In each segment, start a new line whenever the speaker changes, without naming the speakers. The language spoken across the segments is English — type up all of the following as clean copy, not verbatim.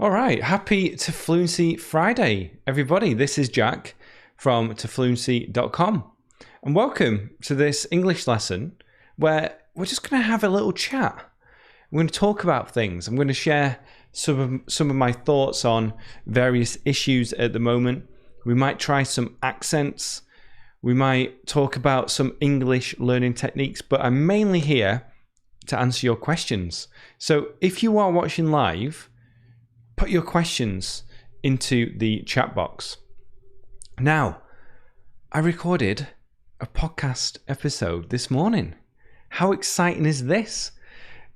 All right, happy to Fluency Friday, everybody. This is Jack from tofluency.com, and welcome to this English lesson where we're just going to have a little chat. We're going to talk about things. I'm going to share some of my thoughts on various issues at the moment. We might try some accents. We might talk about some English learning techniques, but I'm mainly here to answer your questions. So if you are watching live, put your questions into the chat box. Now, I recorded a podcast episode this morning. How exciting is this?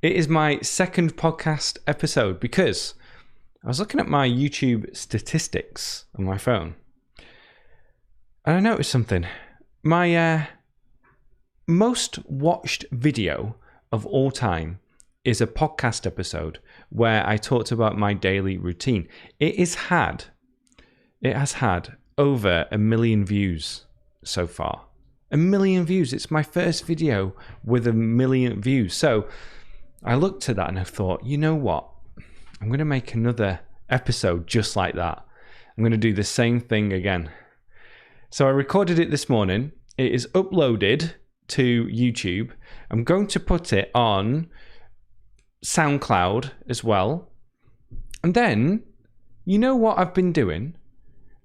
It is my second podcast episode because I was looking at my YouTube statistics on my phone and I noticed something. My most watched video of all time is a podcast episode where I talked about my daily routine. It has had over 1 million views so far. 1 million views. It's my first video with 1 million views. So I looked at that and I thought, you know what? I'm going to make another episode just like that. I'm going to do the same thing again. So I recorded it this morning. It is uploaded to YouTube. I'm going to put it on SoundCloud as well. And then, you know what I've been doing?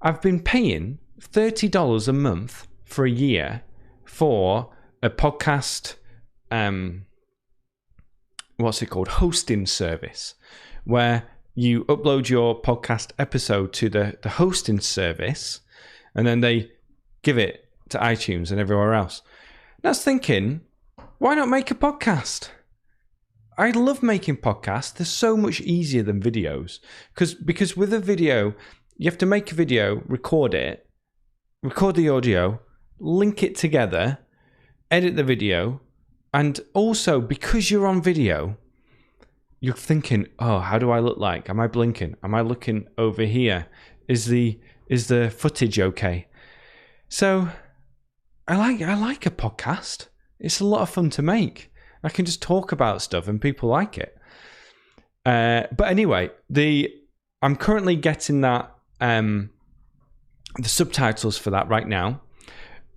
I've been paying $30 a month for a year for a podcast, hosting service, where you upload your podcast episode to the hosting service, and then they give it to iTunes and everywhere else. And I was thinking, why not make a podcast? I love making podcasts. They're so much easier than videos. Because with a video, you have to make a video, record it, record the audio, link it together, edit the video, and also because you're on video, you're thinking, oh, how do I look like? Am I blinking? Am I looking over here? Is the footage okay? So I like a podcast. It's a lot of fun to make. I can just talk about stuff and people like it. But anyway, I'm currently getting that the subtitles for that right now.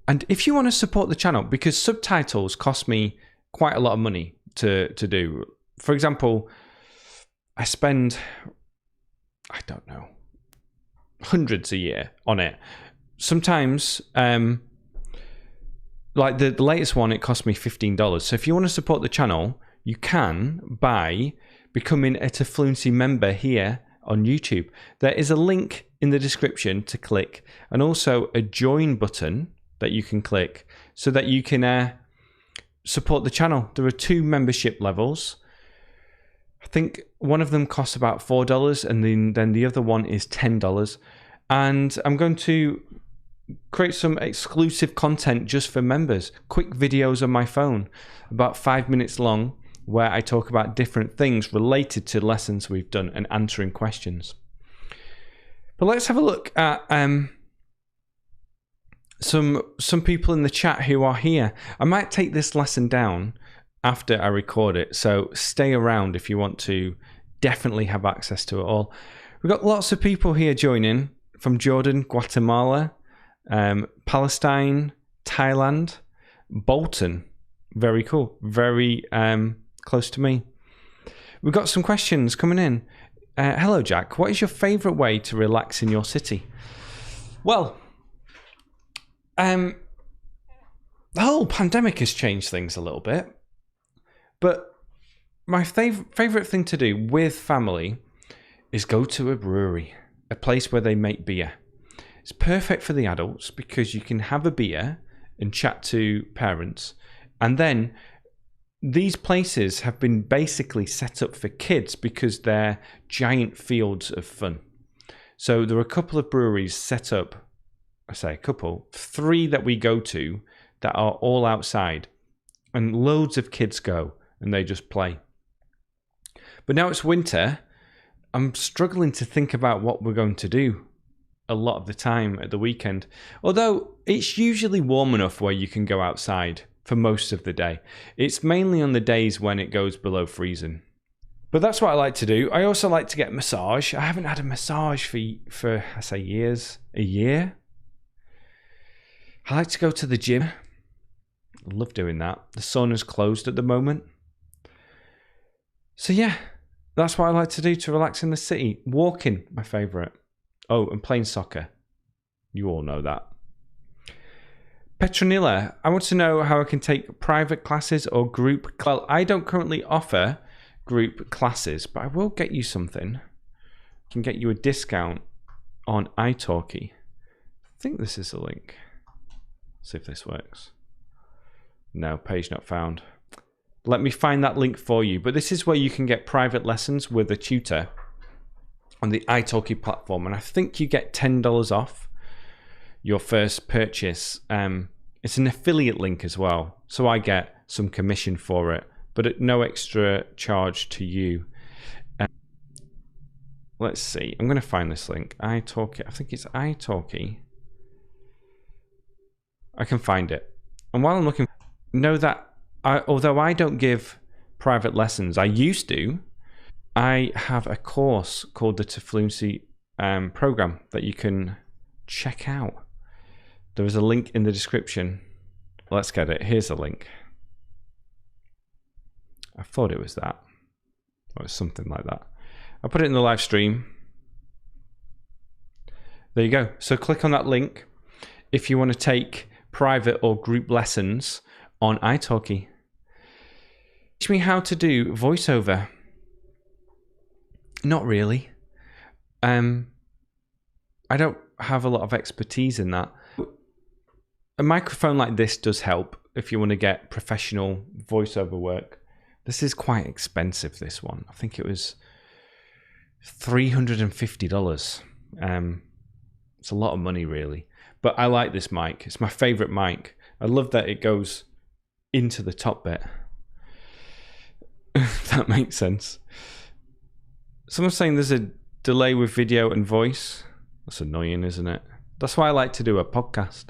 And if you want to support the channel, because subtitles cost me quite a lot of money to do. For example, I spend, I don't know, hundreds a year on it. Sometimes, like the latest one, it cost me $15. So if you want to support the channel, you can by becoming a Fluency member here on YouTube. There is a link in the description to click, and also a join button that you can click so that you can support the channel. There are 2 membership levels. I think one of them costs about $4, and then the other one is $10. And I'm going to create some exclusive content just for members. Quick videos on my phone, about 5 minutes long, where I talk about different things related to lessons we've done and answering questions. But let's have a look at some people in the chat who are here. I might take this lesson down after I record it, so stay around if you want to definitely have access to it all. We've got lots of people here joining from Jordan, Guatemala, Palestine, Thailand, Bolton. Very cool. Very close to me. We've got some questions coming in. Hello, Jack. What is your favourite way to relax in your city? Well, the whole pandemic has changed things a little bit. But my favourite thing to do with family is go to a brewery, a place where they make beer. It's perfect for the adults because you can have a beer and chat to parents. And then these places have been basically set up for kids because they're giant fields of fun. So there are a couple of breweries set up, I say a couple, 3 that we go to that are all outside. And loads of kids go and they just play. But now it's winter. I'm struggling to think about what we're going to do a lot of the time at the weekend. Although it's usually warm enough where you can go outside for most of the day. It's mainly on the days when it goes below freezing. But that's what I like to do. I also like to get a massage. I haven't had a massage for I say years, a year. I like to go to the gym. I love doing that. The sauna's closed at the moment. So yeah, that's what I like to do to relax in the city. Walking, my favourite. Oh, and playing soccer. You all know that. Petronilla, I want to know how I can take private classes or group. Well, I don't currently offer group classes, but I will get you something. I can get you a discount on italki. I think this is the link. See if this works. No, page not found. Let me find that link for you. But this is where you can get private lessons with a tutor on the italki platform. And I think you get $10 off your first purchase. It's an affiliate link as well. So I get some commission for it, but at no extra charge to you. Let's see. I'm going to find this link. italki. I think it's italki. I can find it. And while I'm looking, know that although I don't give private lessons, I used to. I have a course called the Fluency program that you can check out. There is a link in the description. Let's get it. Here's a link. I thought it was that. Or it's something like that. I'll put it in the live stream. There you go. So click on that link if you want to take private or group lessons on italki. Teach me how to do voiceover. Not really. I don't have a lot of expertise in that. A microphone like this does help if you want to get professional voiceover work. This is quite expensive, this one. I think it was $350. It's a lot of money, really. But I like this mic. It's my favorite mic. I love that it goes into the top bit. If that makes sense. Someone's saying there's a delay with video and voice. That's annoying, isn't it? That's why I like to do a podcast.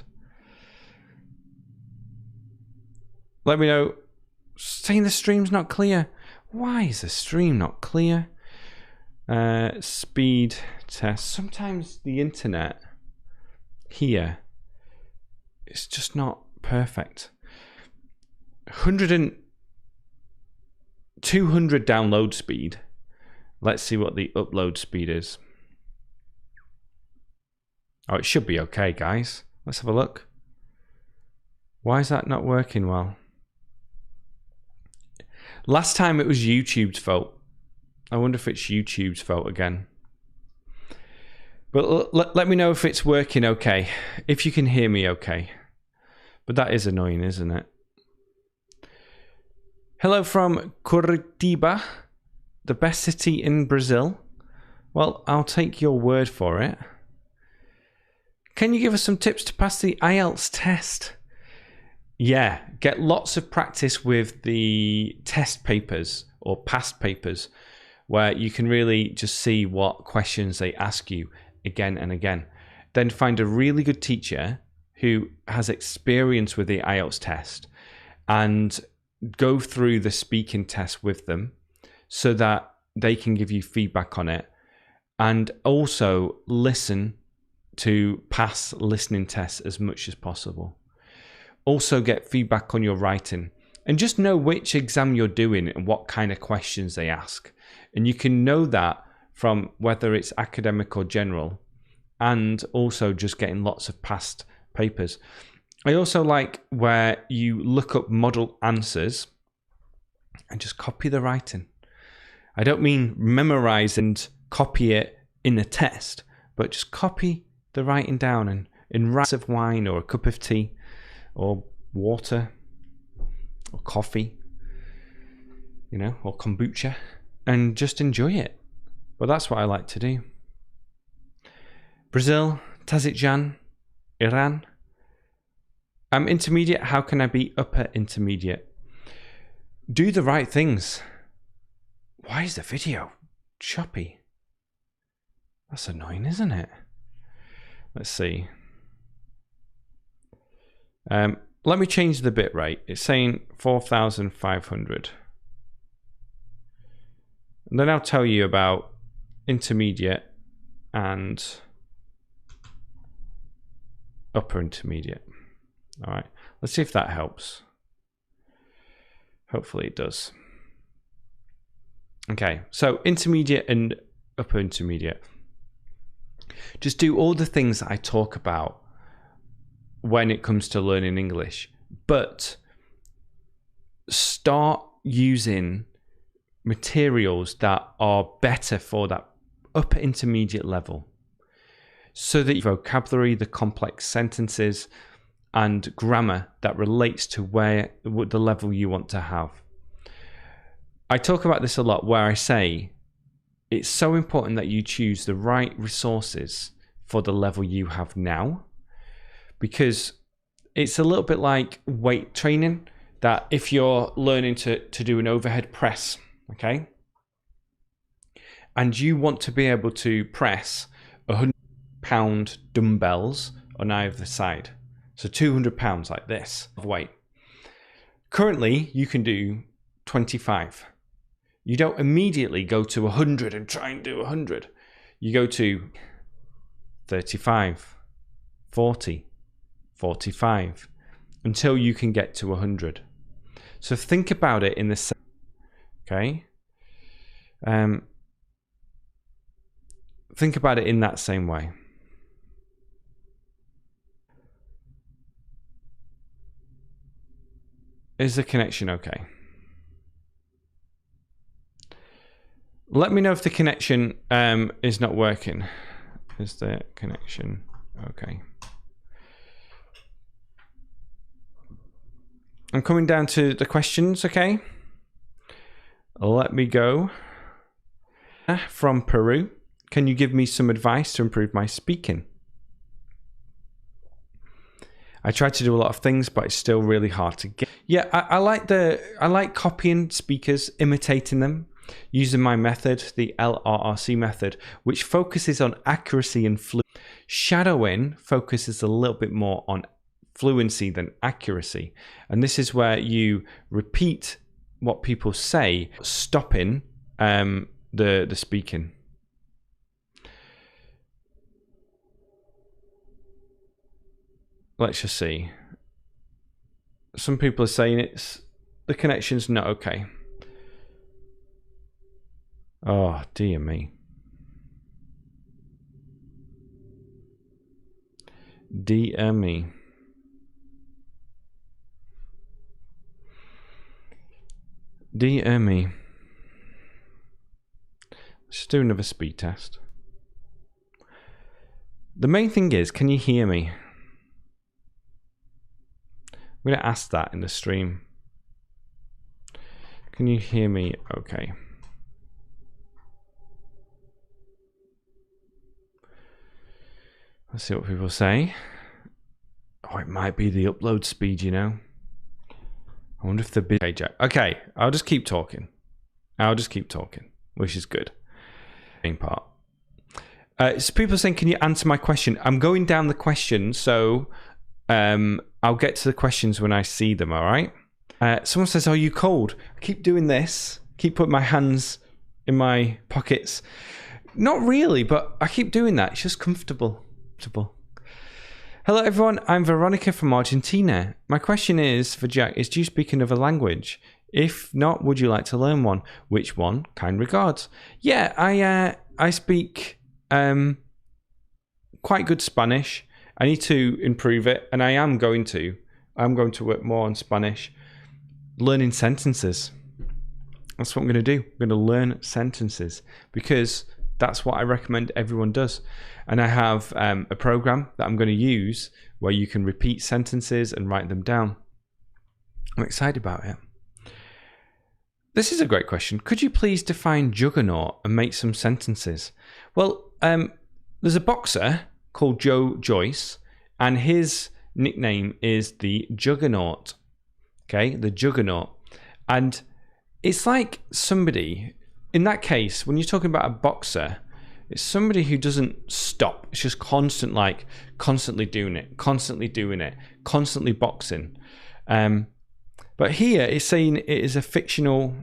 Let me know. Saying the stream's not clear. Why is the stream not clear? Speed test. Sometimes the internet here is just not perfect. 200 download speed. Let's see what the upload speed is. Oh, it should be okay, guys. Let's have a look. Why is that not working well? Last time it was YouTube's fault. I wonder if it's YouTube's fault again. But let me know if it's working okay. If you can hear me okay. But that is annoying, isn't it? Hello from Curitiba, the best city in Brazil. Well, I'll take your word for it. Can you give us some tips to pass the IELTS test? Yeah, get lots of practice with the test papers or past papers where you can really just see what questions they ask you again and again. Then find a really good teacher who has experience with the IELTS test and go through the speaking test with them so that they can give you feedback on it, and also listen to past listening tests as much as possible. Also get feedback on your writing and just know which exam you're doing and what kind of questions they ask. And you can know that from whether it's academic or general, and also just getting lots of past papers. I also like where you look up model answers and just copy the writing. I don't mean memorize and copy it in a test, but just copy the writing down and in a glass of wine or a cup of tea or water or coffee, you know, or kombucha, and just enjoy it. But that's what I like to do. Brazil, Tajikistan, Iran. I'm intermediate. How can I be upper intermediate? Do the right things. Why is the video choppy? That's annoying, isn't it? Let's see. Let me change the bit rate. It's saying 4,500. And then I'll tell you about intermediate and upper intermediate. All right, let's see if that helps. Hopefully it does. Okay, so intermediate and upper intermediate. Just do all the things that I talk about when it comes to learning English, but start using materials that are better for that upper intermediate level, so that your vocabulary, the complex sentences and grammar that relates to the level you want to have. I talk about this a lot, where I say it's so important that you choose the right resources for the level you have now, because it's a little bit like weight training, that if you're learning to do an overhead press, okay, and you want to be able to press 100-pound dumbbells on either side, so 200 pounds like this of weight. Currently, you can do 25. You don't immediately go to 100 and try and do 100. You go to 35, 40, 45, until you can get to 100. So think about it in this, okay? Think about it in that same way. Is the connection okay? Let me know if the connection is not working. Is the connection okay? I'm coming down to the questions, okay? Let me go. From Peru, can you give me some advice to improve my speaking? I try to do a lot of things, but it's still really hard to get. Yeah, I like copying speakers, imitating them, using my method, the LRRC method, which focuses on accuracy and fluency. Shadowing focuses a little bit more on fluency than accuracy. And this is where you repeat what people say, stopping the speaking. Let's just see. Some people are saying the connection's not okay. Oh, dear me. Dear me. Dear me. Let's do another speed test. The main thing is, can you hear me? I'm going to ask that in the stream. Can you hear me okay? Let's see what people say. Oh, it might be the upload speed, you know. I wonder if the big page. Okay, I'll just keep talking. Which is good. Main part. So people saying, can you answer my question? I'm going down the questions, so I'll get to the questions when I see them, all right? Someone says, are you cold? I keep doing this. Keep putting my hands in my pockets. Not really, but I keep doing that. It's just comfortable. Hello, everyone. I'm Veronica from Argentina. My question is for Jack, do you speak another language? If not, would you like to learn one? Which one? Kind regards. Yeah, I speak quite good Spanish. I need to improve it, and I'm going to work more on Spanish. Learning sentences. That's what I'm going to do. I'm going to learn sentences, because that's what I recommend everyone does. And I have a program that I'm going to use where you can repeat sentences and write them down. I'm excited about it. This is a great question. Could you please define juggernaut and make some sentences? Well, there's a boxer called Joe Joyce, and his nickname is the Juggernaut. Okay, the Juggernaut. And it's like somebody, in that case, when you're talking about a boxer, it's somebody who doesn't stop. It's just constantly doing it, constantly boxing. But here it's saying it is a fictional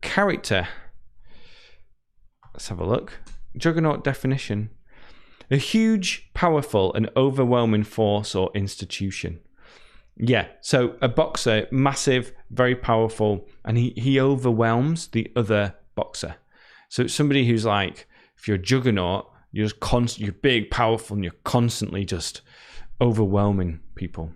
character. Let's have a look. Juggernaut definition. A huge, powerful, and overwhelming force or institution. Yeah, so a boxer, massive, very powerful, and he overwhelms the other boxer. So it's somebody who's like, if you're a juggernaut, you're just you're big, powerful, and you're constantly just overwhelming people.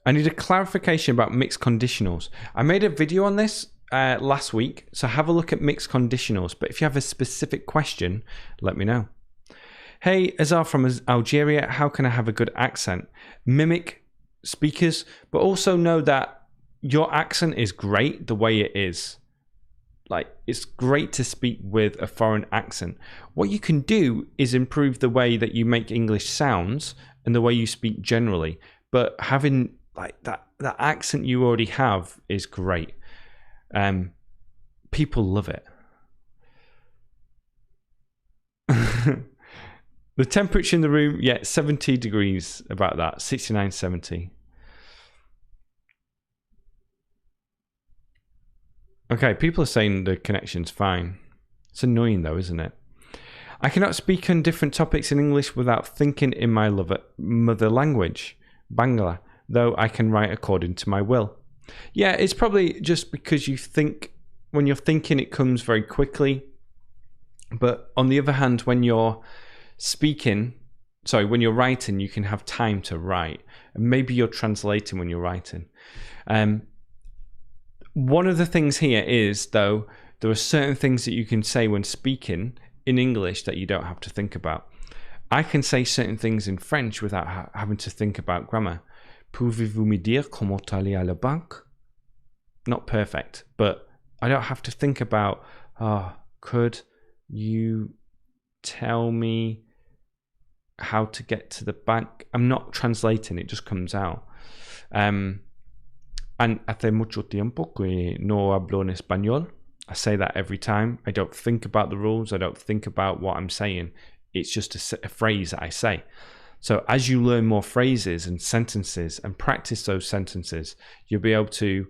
I need a clarification about mixed conditionals. I made a video on this last week, so have a look at mixed conditionals. But if you have a specific question, let me know. Hey, Azar from Algeria, how can I have a good accent? Mimic speakers, but also know that your accent is great the way it is. Like, it's great to speak with a foreign accent. What you can do is improve the way that you make English sounds and the way you speak generally. But having like that accent you already have is great. People love it. The temperature in the room, 70 degrees, about that, 69, 70. Okay, people are saying the connection's fine. It's annoying though, isn't it? I cannot speak on different topics in English without thinking in my mother language, Bangla, though I can write according to my will. Yeah, it's probably just because you think, when you're thinking it comes very quickly. But on the other hand, when you're when you're writing, you can have time to write. And maybe you're translating when you're writing. One of the things here is, though, there are certain things that you can say when speaking in English that you don't have to think about. I can say certain things in French without having to think about grammar. Pouvez-vous me dire comment aller à la banque? Not perfect, but I don't have to think about, could you tell me how to get to the bank? I'm not translating, it just comes out. And hace mucho tiempo que no hablo en español. I say that every time. I don't think about the rules. I don't think about what I'm saying. It's just a phrase that I say. So as you learn more phrases and sentences and practice those sentences, you'll be able to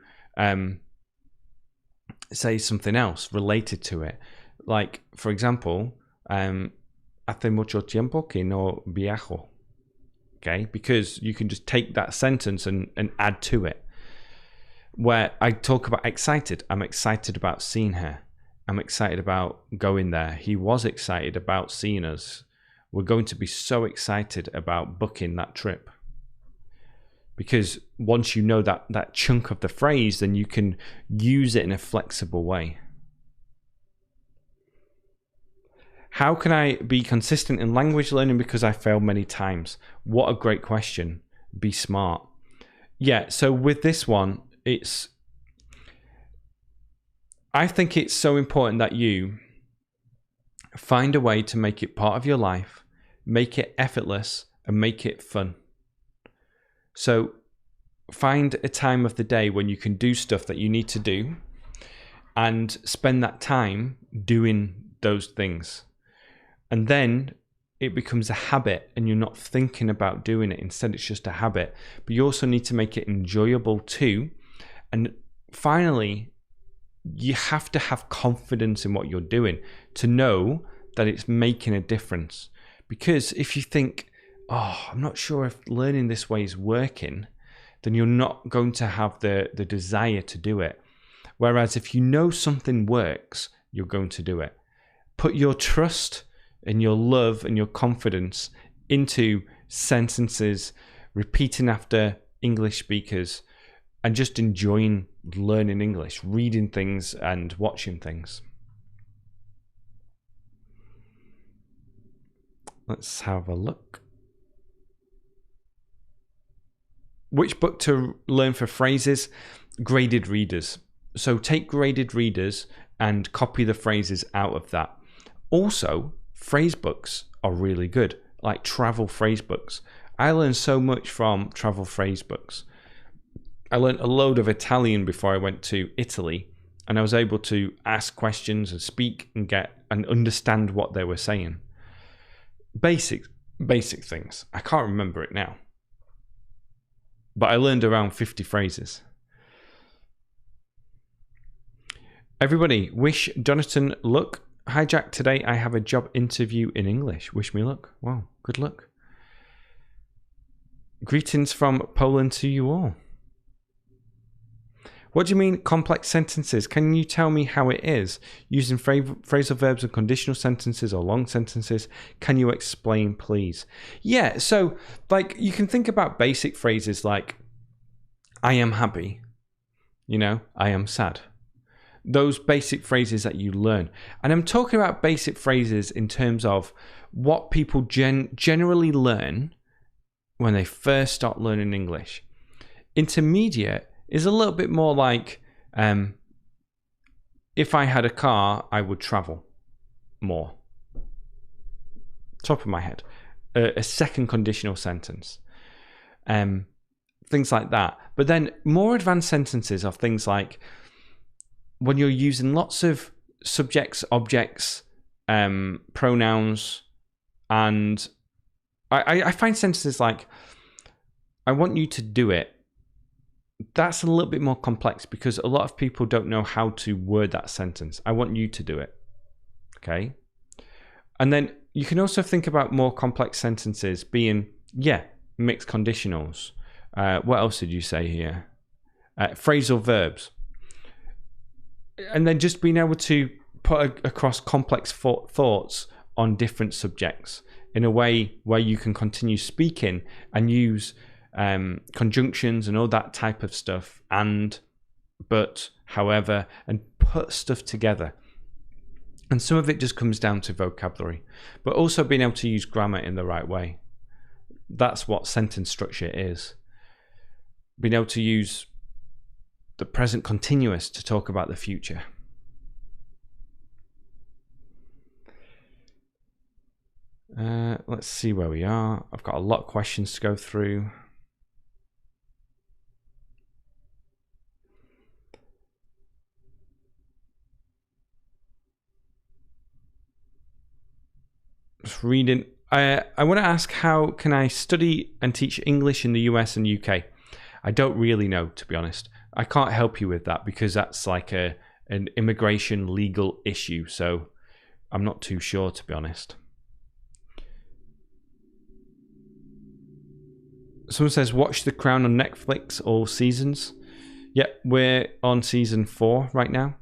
say something else related to it. Like, for example, hace mucho tiempo que no viajo. Okay, because you can just take that sentence and add to it. Where I talk about excited, I'm excited about seeing her. I'm excited about going there. He was excited about seeing us. We're going to be so excited about booking that trip. Because once you know that chunk of the phrase, then you can use it in a flexible way. How can I be consistent in language learning because I failed many times? What a great question. Be smart. Yeah, so with this one, I think it's so important that you find a way to make it part of your life, make it effortless, and make it fun. So find a time of the day when you can do stuff that you need to do and spend that time doing those things. And then it becomes a habit and you're not thinking about doing it. Instead, it's just a habit. But you also need to make it enjoyable too. And finally, you have to have confidence in what you're doing to know that it's making a difference. Because if you think, I'm not sure if learning this way is working, then you're not going to have the desire to do it. Whereas if you know something works, you're going to do it. Put your trust and your love and your confidence into sentences, repeating after English speakers, and just enjoying learning English, reading things and watching things. Let's have a look. Which book to learn for phrases? Graded readers. So take graded readers and copy the phrases out of that. Also, phrase books are really good, like travel phrase books. I learned so much from travel phrase books. I learned a load of Italian before I went to Italy, and I was able to ask questions and speak and understand what they were saying. Basic things. I can't remember it now. But I learned around 50 phrases. Everybody, wish Jonathan luck. Hi Jack, today I have a job interview in English. Wish me luck. Wow, good luck. Greetings from Poland to you all. What do you mean complex sentences? Can you tell me how it is? Using phrasal verbs and conditional sentences or long sentences. Can you explain, please? Yeah, so like you can think about basic phrases like I am happy, I am sad. Those basic phrases that you learn. And I'm talking about basic phrases in terms of what people generally learn when they first start learning English. Intermediate is a little bit more like, if I had a car, I would travel more. Top of my head. A second conditional sentence. Things like that. But then more advanced sentences are things like when you're using lots of subjects, objects, pronouns, and I find sentences like, I want you to do it. That's a little bit more complex because a lot of people don't know how to word that sentence. I want you to do it. Okay. And then you can also think about more complex sentences being, mixed conditionals. What else did you say here? Phrasal verbs. And then just being able to put across complex thoughts on different subjects in a way where you can continue speaking and use conjunctions and all that type of stuff, and, but, however, and put stuff together. And some of it just comes down to vocabulary, but also being able to use grammar in the right way. That's what sentence structure is. Being able to use the present continuous to talk about the future. Let's see where we are. I've got a lot of questions to go through. Just reading. I want to ask, how can I study and teach English in the US and UK? I don't really know, to be honest. I can't help you with that because that's like an immigration legal issue. So I'm not too sure, to be honest. Someone says, watch The Crown on Netflix, all seasons. Yep, we're on season 4 right now.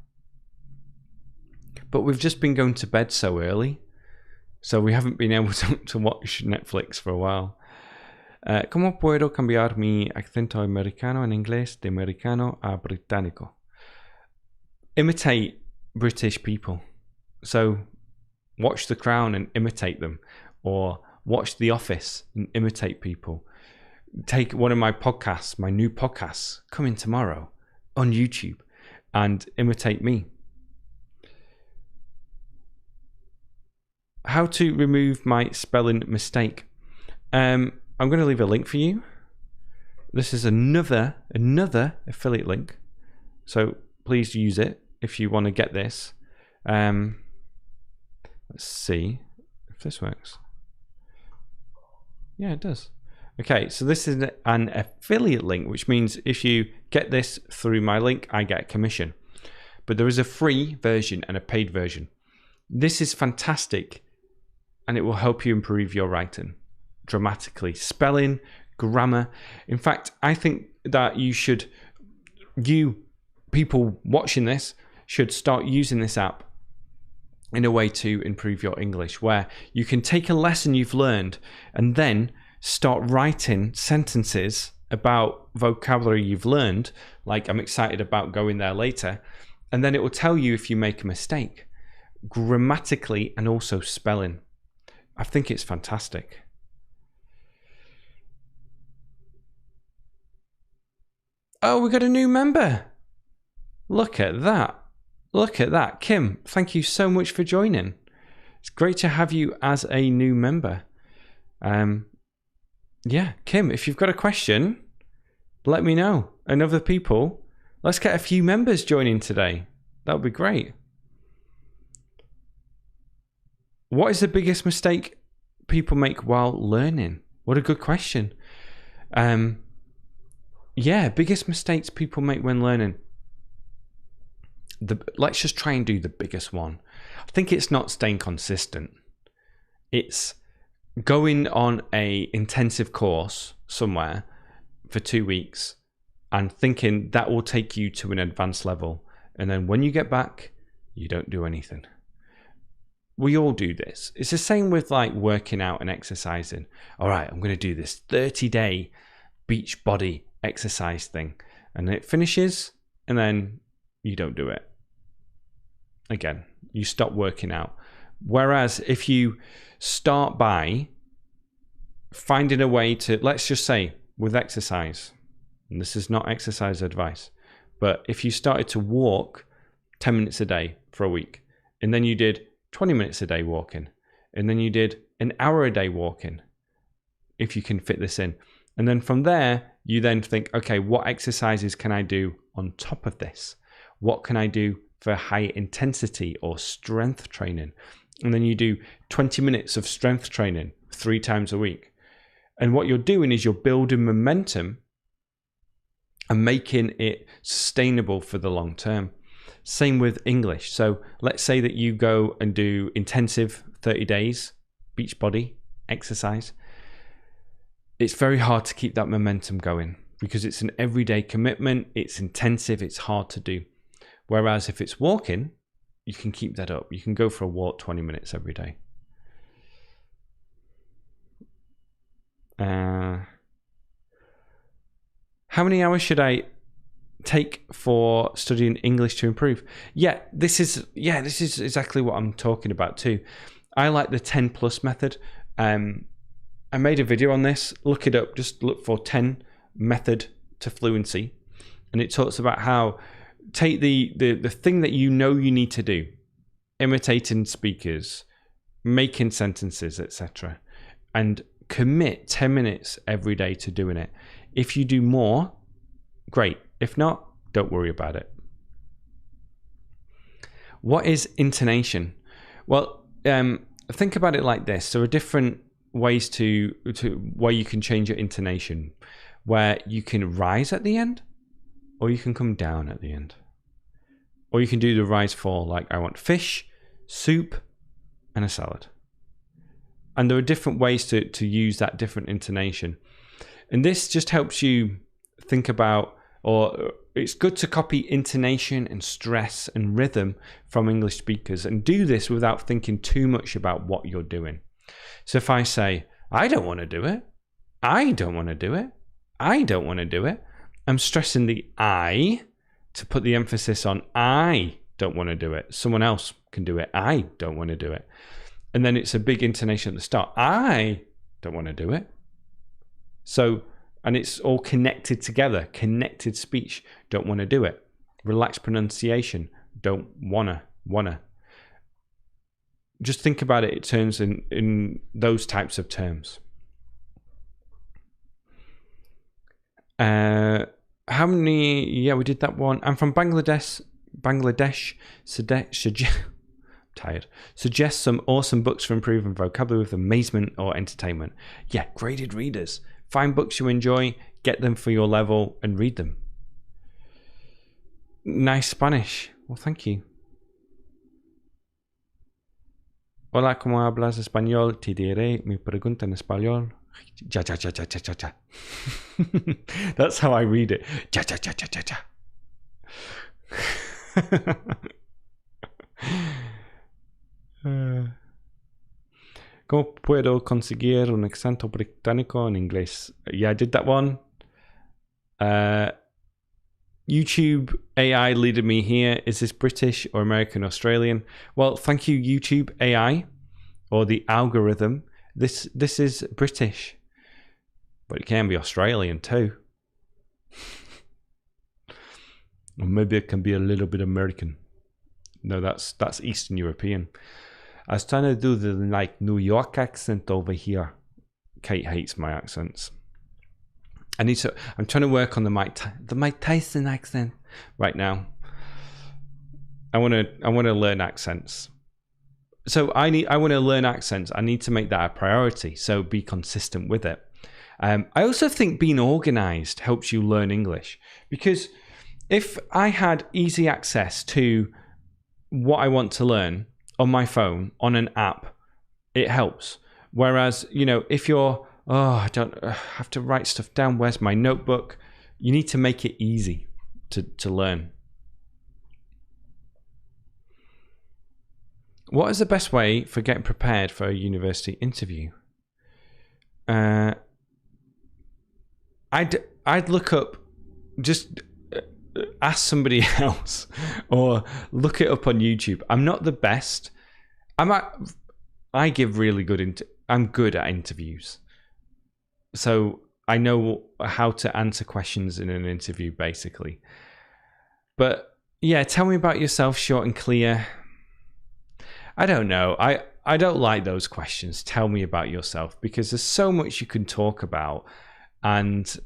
But we've just been going to bed so early. So we haven't been able to watch Netflix for a while. ¿Cómo puedo cambiar mi acento americano en inglés de americano a británico? Imitate British people. So watch The Crown and imitate them. Or watch The Office and imitate people. Take one of my podcasts, my new podcasts, coming tomorrow on YouTube, and imitate me. How to remove my spelling mistake. I'm going to leave a link for you. This is another affiliate link. So please use it if you want to get this. Let's see if this works. Yeah, it does. Okay, so this is an affiliate link, which means if you get this through my link, I get a commission. But there is a free version and a paid version. This is fantastic, and it will help you improve your writing dramatically. Spelling, grammar. In fact, I think that you people watching this should start using this app in a way to improve your English, where you can take a lesson you've learned and then start writing sentences about vocabulary you've learned, like I'm excited about going there later, and then it will tell you if you make a mistake, grammatically and also spelling. I think it's fantastic. Oh, we got a new member. Look at that. Look at that. Kim, thank you so much for joining. It's great to have you as a new member. Yeah, Kim, if you've got a question, let me know. And other people, let's get a few members joining today. That would be great. What is the biggest mistake people make while learning? What a good question. Yeah, biggest mistakes people make when learning. let's just try and do the biggest one. I think it's not staying consistent. It's going on a intensive course somewhere for 2 weeks and thinking that will take you to an advanced level. And then when you get back, you don't do anything. We all do this. It's the same with like working out and exercising. All right, I'm going to do this 30-day beach body exercise thing. And then it finishes and then you don't do it. Again, you stop working out. Whereas if you start by finding a way to, let's just say with exercise, and this is not exercise advice, but if you started to walk 10 minutes a day for a week, and then you did 20 minutes a day walking, and then you did an hour a day walking, if you can fit this in. And then from there, you then think, okay, what exercises can I do on top of this? What can I do for high intensity or strength training? And then you do 20 minutes of strength training 3 times a week. And what you're doing is you're building momentum and making it sustainable for the long term. Same with English. So let's say that you go and do intensive 30 days, beach body exercise. It's very hard to keep that momentum going because it's an everyday commitment. It's intensive. It's hard to do. Whereas if it's walking, you can keep that up. You can go for a walk 20 minutes every day. How many hours should I take for studying English to improve? This is exactly what I'm talking about too. I like the 10+ method. I made a video on this. Look it up. Just look for 10 method to fluency, and it talks about how take the thing that you know you need to do, imitating speakers, making sentences, etc., and commit 10 minutes every day to doing it. If you do more, great. If not, don't worry about it. What is intonation? Well, think about it like this. There are different ways to where you can change your intonation, where you can rise at the end, or you can come down at the end. Or you can do the rise fall, like I want fish, soup, and a salad. And there are different ways to use that different intonation. And this just helps you think about, or it's good to copy intonation and stress and rhythm from English speakers and do this without thinking too much about what you're doing. So if I say, I don't want to do it, I don't want to do it, I don't want to do it, I'm stressing the I to put the emphasis on I don't want to do it. Someone else can do it. I don't want to do it. And then it's a big intonation at the start. I don't want to do it. So, and it's all connected together. Connected speech. Don't want to do it. Relaxed pronunciation. Don't wanna. Just think about it. It turns in those types of terms. How many? Yeah, we did that one. I'm from Bangladesh. Tired. Suggest some awesome books for improving vocabulary with amazement or entertainment. Yeah, graded readers. Find books you enjoy, get them for your level, and read them. Nice Spanish. Well, thank you. Hola, ¿cómo hablas español? Te diré mi pregunta en español. Ja. That's how I read it. Ja. ¿Cómo puedo conseguir un acento británico en inglés? Yeah, I did that one. YouTube AI leaded me here. Is this British or American, Australian? Well, thank you, YouTube AI, or the algorithm. This is British, but it can be Australian too. Or maybe it can be a little bit American. No, that's Eastern European. I was trying to do the New York accent over here. Kate hates my accents. I'm trying to work on the Mike Tyson accent right now. I want to learn accents. So I want to learn accents. I need to make that a priority. So be consistent with it. I also think being organized helps you learn English, because if I had easy access to what I want to learn on my phone, on an app, it helps. Whereas, if you're, I don't have to write stuff down, where's my notebook? You need to make it easy to learn. What is the best way for getting prepared for a university interview? I'd look up, just ask somebody else or look it up on YouTube. I'm not the best. I give really good, I'm good at interviews. So I know how to answer questions in an interview, basically. But yeah, tell me about yourself, short and clear. I don't know. I don't like those questions. Tell me about yourself, because there's so much you can talk about, and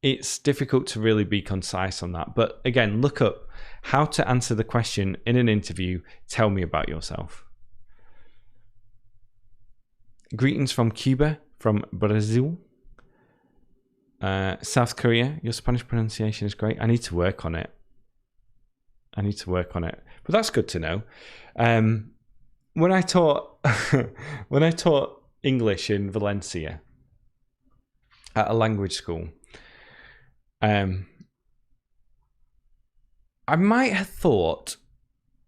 it's difficult to really be concise on that. But again, look up how to answer the question in an interview. Tell me about yourself. Greetings from Cuba, from Brazil, South Korea. Your Spanish pronunciation is great. I need to work on it. But that's good to know. When I taught English in Valencia at a language school, I might have thought,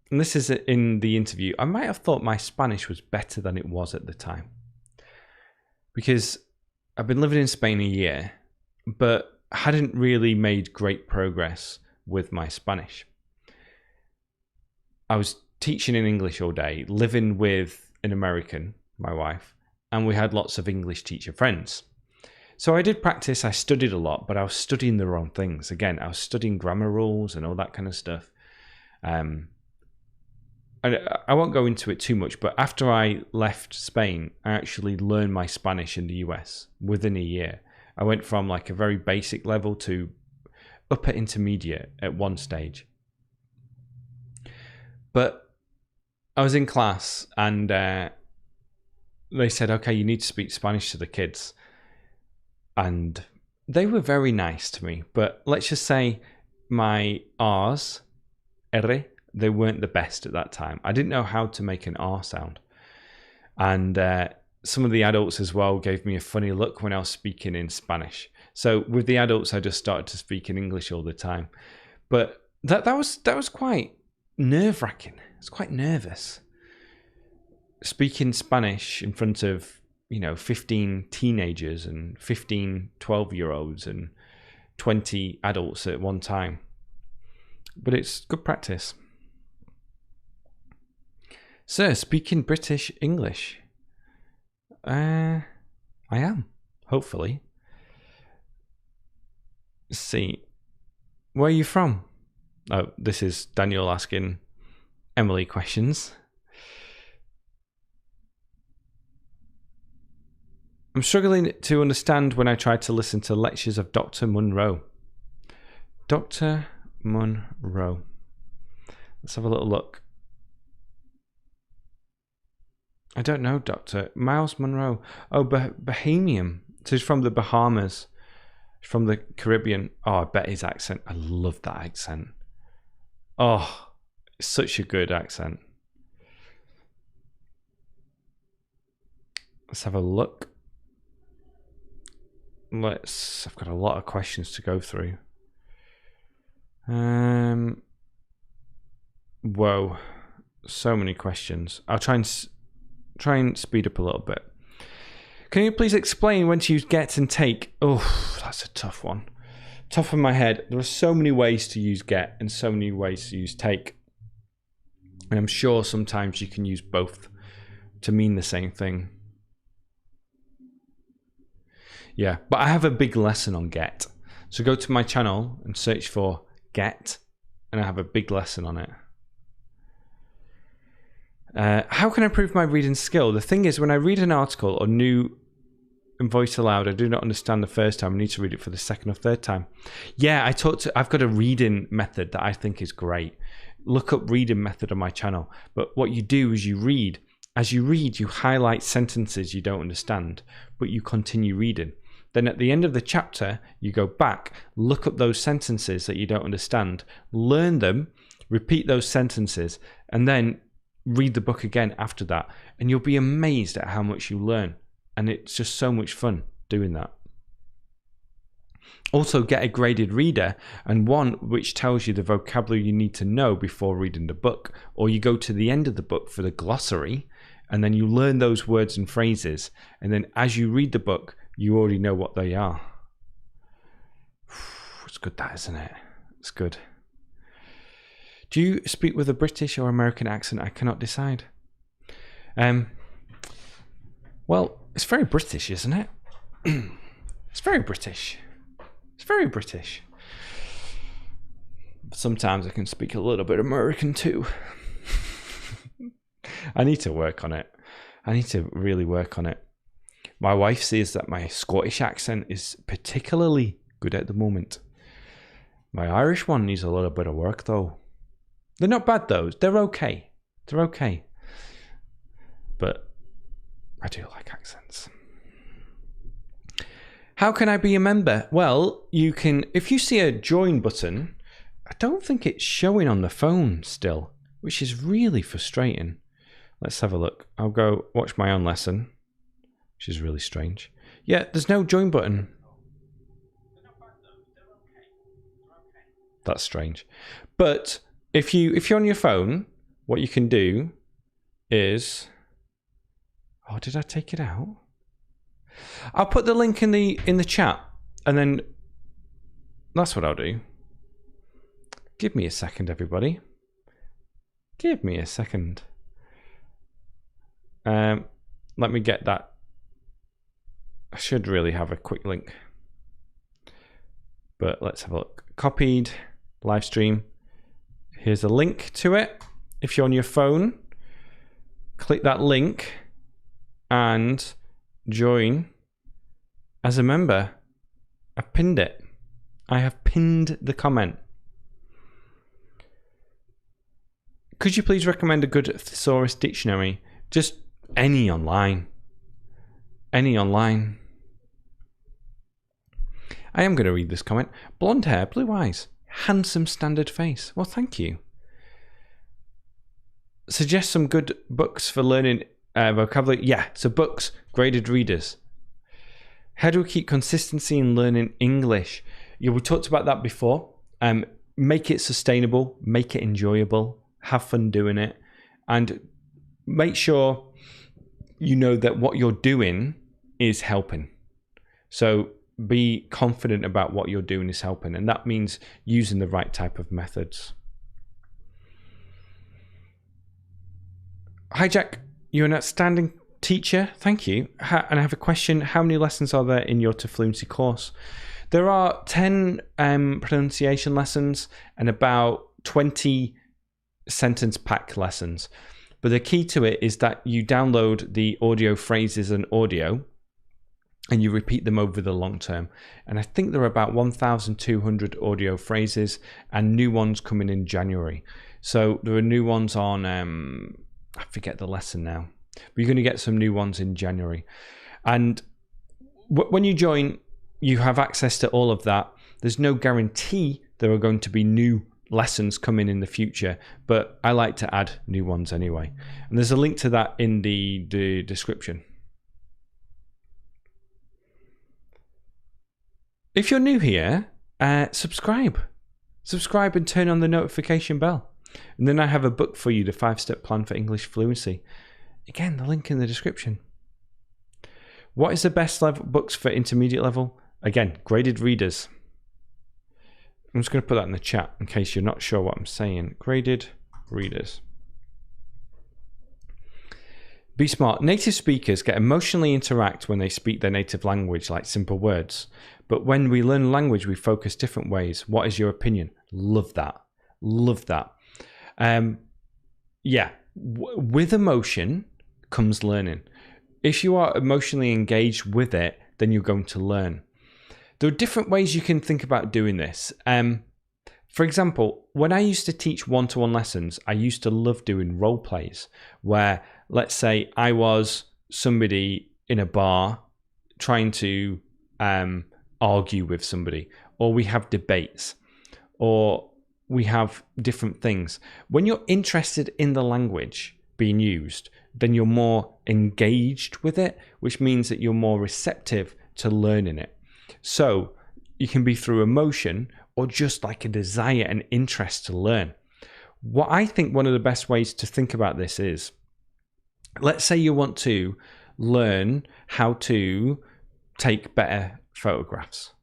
and this is in the interview, I might have thought my Spanish was better than it was at the time, because I've been living in Spain a year, but hadn't really made great progress with my Spanish. I was teaching in English all day, living with an American, my wife, and we had lots of English teacher friends. So I did practice, I studied a lot, but I was studying the wrong things. Again, I was studying grammar rules and all that kind of stuff. I won't go into it too much, but after I left Spain, I actually learned my Spanish in the US within a year. I went from like a very basic level to upper intermediate at one stage. But I was in class and they said, okay, you need to speak Spanish to the kids. And they were very nice to me. But let's just say my R's, R, they weren't the best at that time. I didn't know how to make an R sound. And some of the adults as well gave me a funny look when I was speaking in Spanish. So with the adults, I just started to speak in English all the time. But that was quite nerve-wracking. I was quite nervous speaking Spanish in front of 15 teenagers and 15 12-year-olds and 20 adults at one time. But it's good practice. Sir, speaking British English. I am, hopefully. Let's see. Where are you from? Oh, this is Daniel asking Emily questions. I'm struggling to understand when I try to listen to lectures of Dr. Munro. Dr. Munro. Let's have a little look. I don't know, Dr. Miles Monroe. Oh, Bahamian. So he's from the Bahamas. He's from the Caribbean. Oh, I bet his accent. I love that accent. Oh, such a good accent. Let's have a look. I've got a lot of questions to go through. Whoa, so many questions. I'll try and speed up a little bit. Can you please explain when to use get and take? Oh, that's a tough one. Top of my head, there are so many ways to use get and so many ways to use take. And I'm sure sometimes you can use both to mean the same thing. Yeah, but I have a big lesson on get. So go to my channel and search for get, and I have a big lesson on it. How can I improve my reading skill? The thing is, when I read an article or new in voice aloud, I do not understand the first time. I need to read it for the second or third time. Yeah, I've got a reading method that I think is great. Look up reading method on my channel. But what you do is you read. As you read, you highlight sentences you don't understand, but you continue reading. Then at the end of the chapter, you go back, look up those sentences that you don't understand, learn them, repeat those sentences, and then read the book again after that. And you'll be amazed at how much you learn. And it's just so much fun doing that. Also, get a graded reader and one which tells you the vocabulary you need to know before reading the book. Or you go to the end of the book for the glossary, and then you learn those words and phrases. And then as you read the book, you already know what they are. It's good, that, isn't it? It's good. Do you speak with a British or American accent? I cannot decide. Well, it's very British, isn't it? It's very British. It's very British. Sometimes I can speak a little bit American too. I need to work on it. I need to really work on it. My wife says that my Scottish accent is particularly good at the moment. My Irish one needs a little bit of work though. They're not bad though. They're okay. They're okay. But I do like accents. How can I be a member? Well, you can, if you see a join button, I don't think it's showing on the phone still, which is really frustrating. Let's have a look. I'll go watch my own lesson, which is really strange. Yeah, there's no join button. That's strange. But if you're on your phone, what you can do is, oh, did I take it out? I'll put the link in the chat, and then that's what I'll do. Give me a second, everybody. Give me a second. Let me get that. I should really have a quick link, but let's have a look. Copied, live stream. Here's a link to it. If you're on your phone, click that link and join as a member. I've pinned it. I have pinned the comment. Could you please recommend a good Thesaurus dictionary? Just any online. Any online. I am going to read this comment. Blonde hair, blue eyes, handsome standard face. Well, thank you. Suggest some good books for learning vocabulary. Yeah, so books, graded readers. How do we keep consistency in learning English? Yeah, we talked about that before. Make it sustainable, make it enjoyable, have fun doing it, and make sure you know that what you're doing is helping. So be confident about what you're doing is helping, and that means using the right type of methods. Hi Jack, you're an outstanding teacher. Thank you. And I have a question. How many lessons are there in your To Fluency course? There are 10 pronunciation lessons and about 20 sentence pack lessons. But the key to it is that you download the audio phrases and audio and you repeat them over the long term. And I think there are about 1,200 audio phrases and new ones coming in January. So there are new ones on, I forget the lesson now, but you're going to get some new ones in January. And when you join, you have access to all of that. There's no guarantee there are going to be new lessons coming in the future, but I like to add new ones anyway. And there's a link to that in the description. If you're new here, subscribe and turn on the notification bell. And then I have a book for you, the 5-step plan for English fluency. Again, the link in the description. What is the best level books for intermediate level? Again, graded readers. I'm just going to put that in the chat in case you're not sure what I'm saying. Graded readers. Be smart. Native speakers get emotionally interact when they speak their native language, like simple words. But when we learn language, we focus different ways. What is your opinion? Love that. Love that. Yeah, with emotion comes learning. If you are emotionally engaged with it, then you're going to learn. There are different ways you can think about doing this. For example, when I used to teach one-to-one lessons, I used to love doing role plays where, let's say, I was somebody in a bar trying to argue with somebody, or we have debates, or we have different things. When you're interested in the language being used, then you're more engaged with it, which means that you're more receptive to learning it. So you can be through emotion or just like a desire and interest to learn. What I think one of the best ways to think about this is, let's say you want to learn how to take better photographs.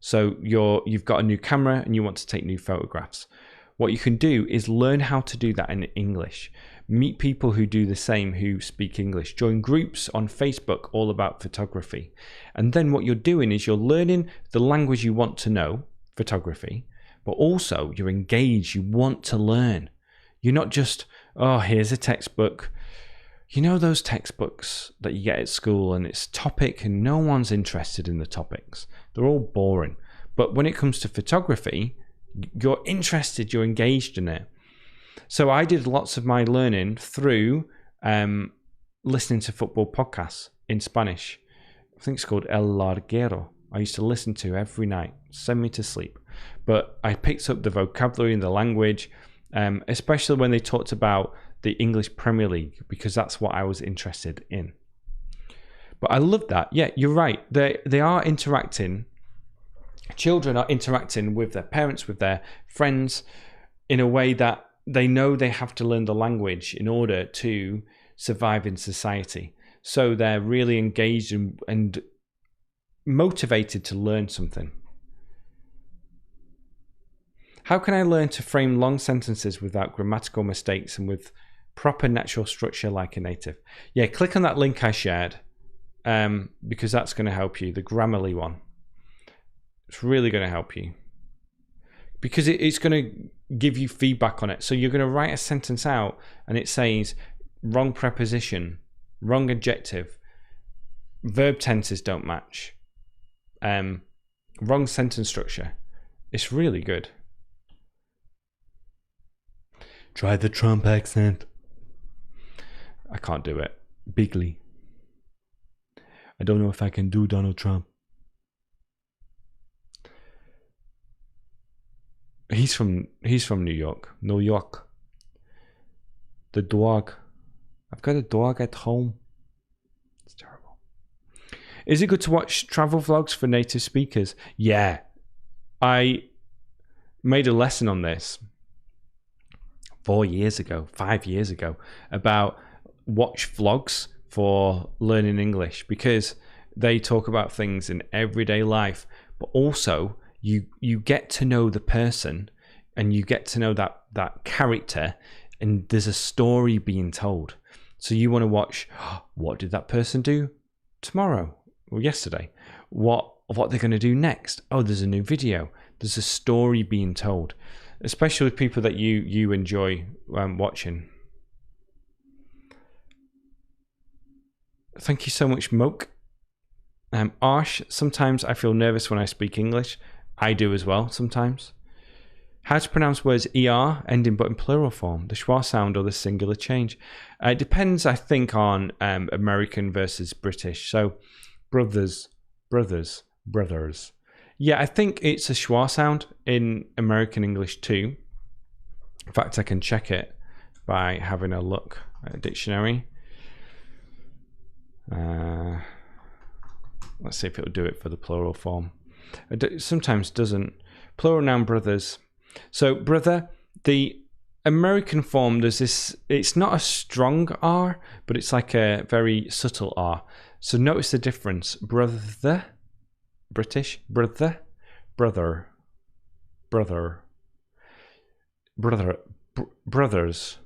So you've got a new camera and you want to take new photographs. What you can do is learn how to do that in English. Meet people who do the same, who speak English. Join groups on Facebook all about photography. And then what you're doing is you're learning the language you want to know, photography, but also you're engaged, you want to learn. You're not just, oh, here's a textbook. You know those textbooks that you get at school and it's topic and no one's interested in the topics. They're all boring. But when it comes to photography, you're interested, you're engaged in it. So I did lots of my learning through listening to football podcasts in Spanish. I think it's called El Larguero. I used to listen to every night, send me to sleep. But I picked up the vocabulary and the language, especially when they talked about the English Premier League, because that's what I was interested in. But I love that. Yeah, you're right. They are interacting. Children are interacting with their parents, with their friends, in a way that they know they have to learn the language in order to survive in society. So they're really engaged and motivated to learn something. How can I learn to frame long sentences without grammatical mistakes and with proper natural structure like a native? Yeah, click on that link I shared, because that's going to help you, the Grammarly one. It's really going to help you because it's going to give you feedback on it. So you're going to write a sentence out and it says wrong preposition, wrong adjective, verb tenses don't match, wrong sentence structure. It's really good. Try the Trump accent. I can't do it. Bigly. I don't know if I can do Donald Trump. He's from New York. New York. The dog. I've got a dog at home. It's terrible. Is it good to watch travel vlogs for native speakers? Yeah. I made a lesson on this 5 years ago, about watch vlogs for learning English, because they talk about things in everyday life, but also you get to know the person and you get to know that character, and there's a story being told. So you want to watch, what did that person do tomorrow or yesterday? What they're going to do next? Oh, there's a new video. There's a story being told, especially with people that you enjoy watching. Thank you so much, Moke. Arsh, sometimes I feel nervous when I speak English. I do as well sometimes. How to pronounce words ER ending but in plural form, the schwa sound or the singular change? It depends, I think, on American versus British. So brothers. Yeah, I think it's a schwa sound in American English too. In fact, I can check it by having a look at a dictionary. Let's see if it'll do it for the plural form. It sometimes doesn't. Plural noun brothers. So brother, the American form, there's this, it's not a strong R, but it's like a very subtle R. So notice the difference. Brother, British, brother, brothers.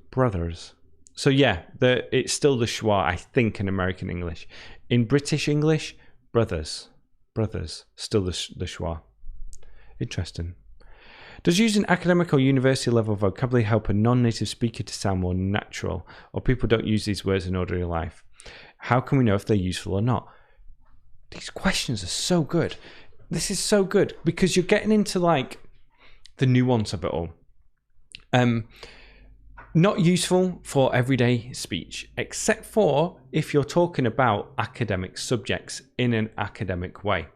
So yeah, it's still the schwa, I think, in American English. In British English, brothers, still the schwa. Interesting. Does using academic or university level vocabulary help a non-native speaker to sound more natural, or people don't use these words in ordinary life? How can we know if they're useful or not? These questions are so good. This is so good because you're getting into like the nuance of it all. Not useful for everyday speech, except for if you're talking about academic subjects in an academic way.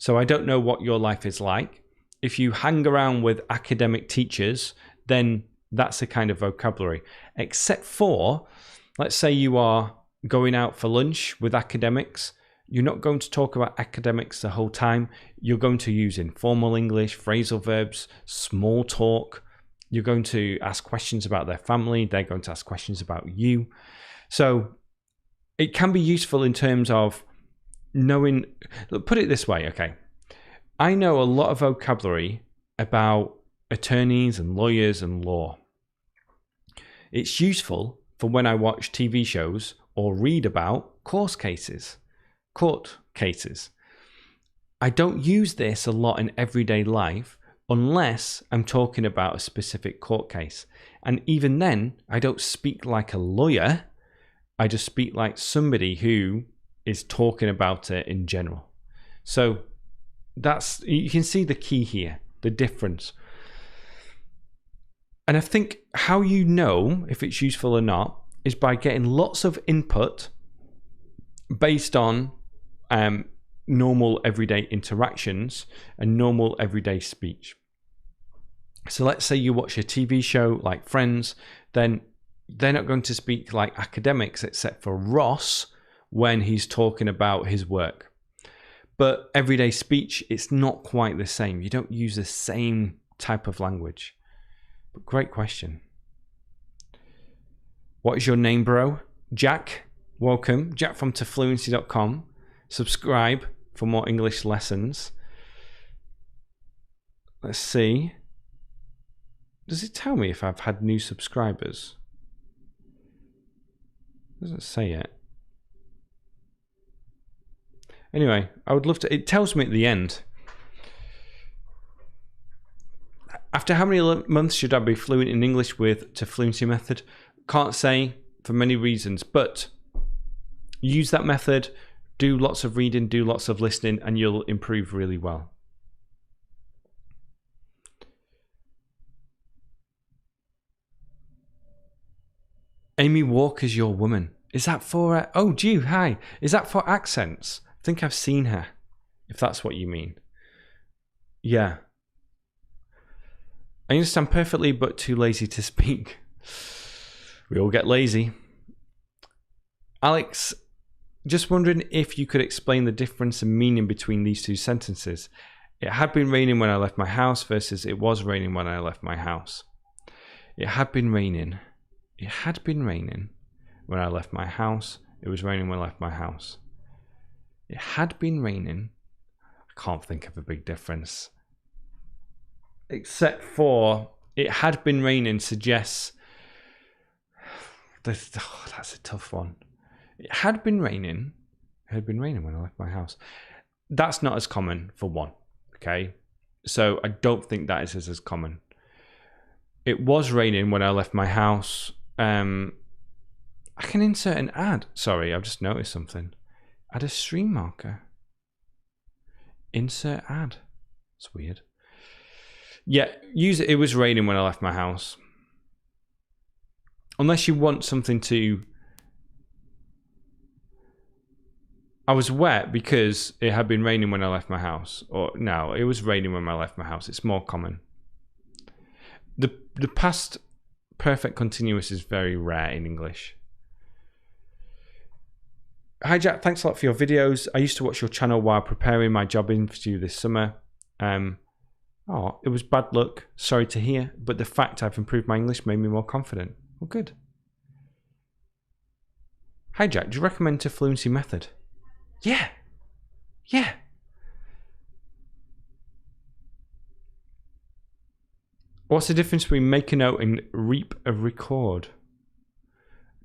So I don't know what your life is like. If you hang around with academic teachers, then that's the kind of vocabulary. Except for, let's say you are going out for lunch with academics. You're not going to talk about academics the whole time. You're going to use informal English, phrasal verbs, small talk. You're going to ask questions about their family. They're going to ask questions about you. So it can be useful in terms of knowing, put it this way, okay. I know a lot of vocabulary about attorneys and lawyers and law. It's useful for when I watch TV shows or read about court cases. I don't use this a lot in everyday life unless I'm talking about a specific court case. And even then, I don't speak like a lawyer. I just speak like somebody who is talking about it in general. So you can see the key here, the difference. And I think how you know if it's useful or not is by getting lots of input based on normal everyday interactions and normal everyday speech. So let's say you watch a TV show like Friends, then they're not going to speak like academics except for Ross when he's talking about his work. But everyday speech, it's not quite the same. You don't use the same type of language. But great question. What is your name, bro? Jack. Welcome. Jack from tofluency.com. Subscribe for more English lessons. Let's see. Does it tell me if I've had new subscribers? It doesn't say it. Anyway, I would love to. It tells me at the end. After how many months should I be fluent in English with to Fluency method? Can't say for many reasons, but use that method, do lots of reading, do lots of listening, and you'll improve really well. Amy Walker's your woman. Is that for... oh, Jew, hi. Is that for accents? I think I've seen her, if that's what you mean. Yeah. I understand perfectly, but too lazy to speak. We all get lazy. Alex, just wondering if you could explain the difference in meaning between these two sentences. It had been raining when I left my house versus it was raining when I left my house. It had been raining. It had been raining when I left my house. It was raining when I left my house. It had been raining. I can't think of a big difference. Except for it had been raining suggests... that's a tough one. It had been raining. It had been raining when I left my house. That's not as common for one. Okay. So I don't think that is as common. It was raining when I left my house. I can insert an ad. Sorry, I've just noticed something. Add a stream marker. Insert ad. It's weird. Yeah, use it. It was raining when I left my house. Unless you want something to... I was wet because it had been raining when I left my house. Or no, it was raining when I left my house. It's more common. The past perfect continuous is very rare in English. Hi Jack, thanks a lot for your videos. I used to watch your channel while preparing my job interview this summer. Oh, it was bad luck. Sorry to hear, but the fact I've improved my English made me more confident. Well, good. Hi Jack, do you recommend to Fluency method? Yeah. Yeah. What's the difference between make a note and reap a record?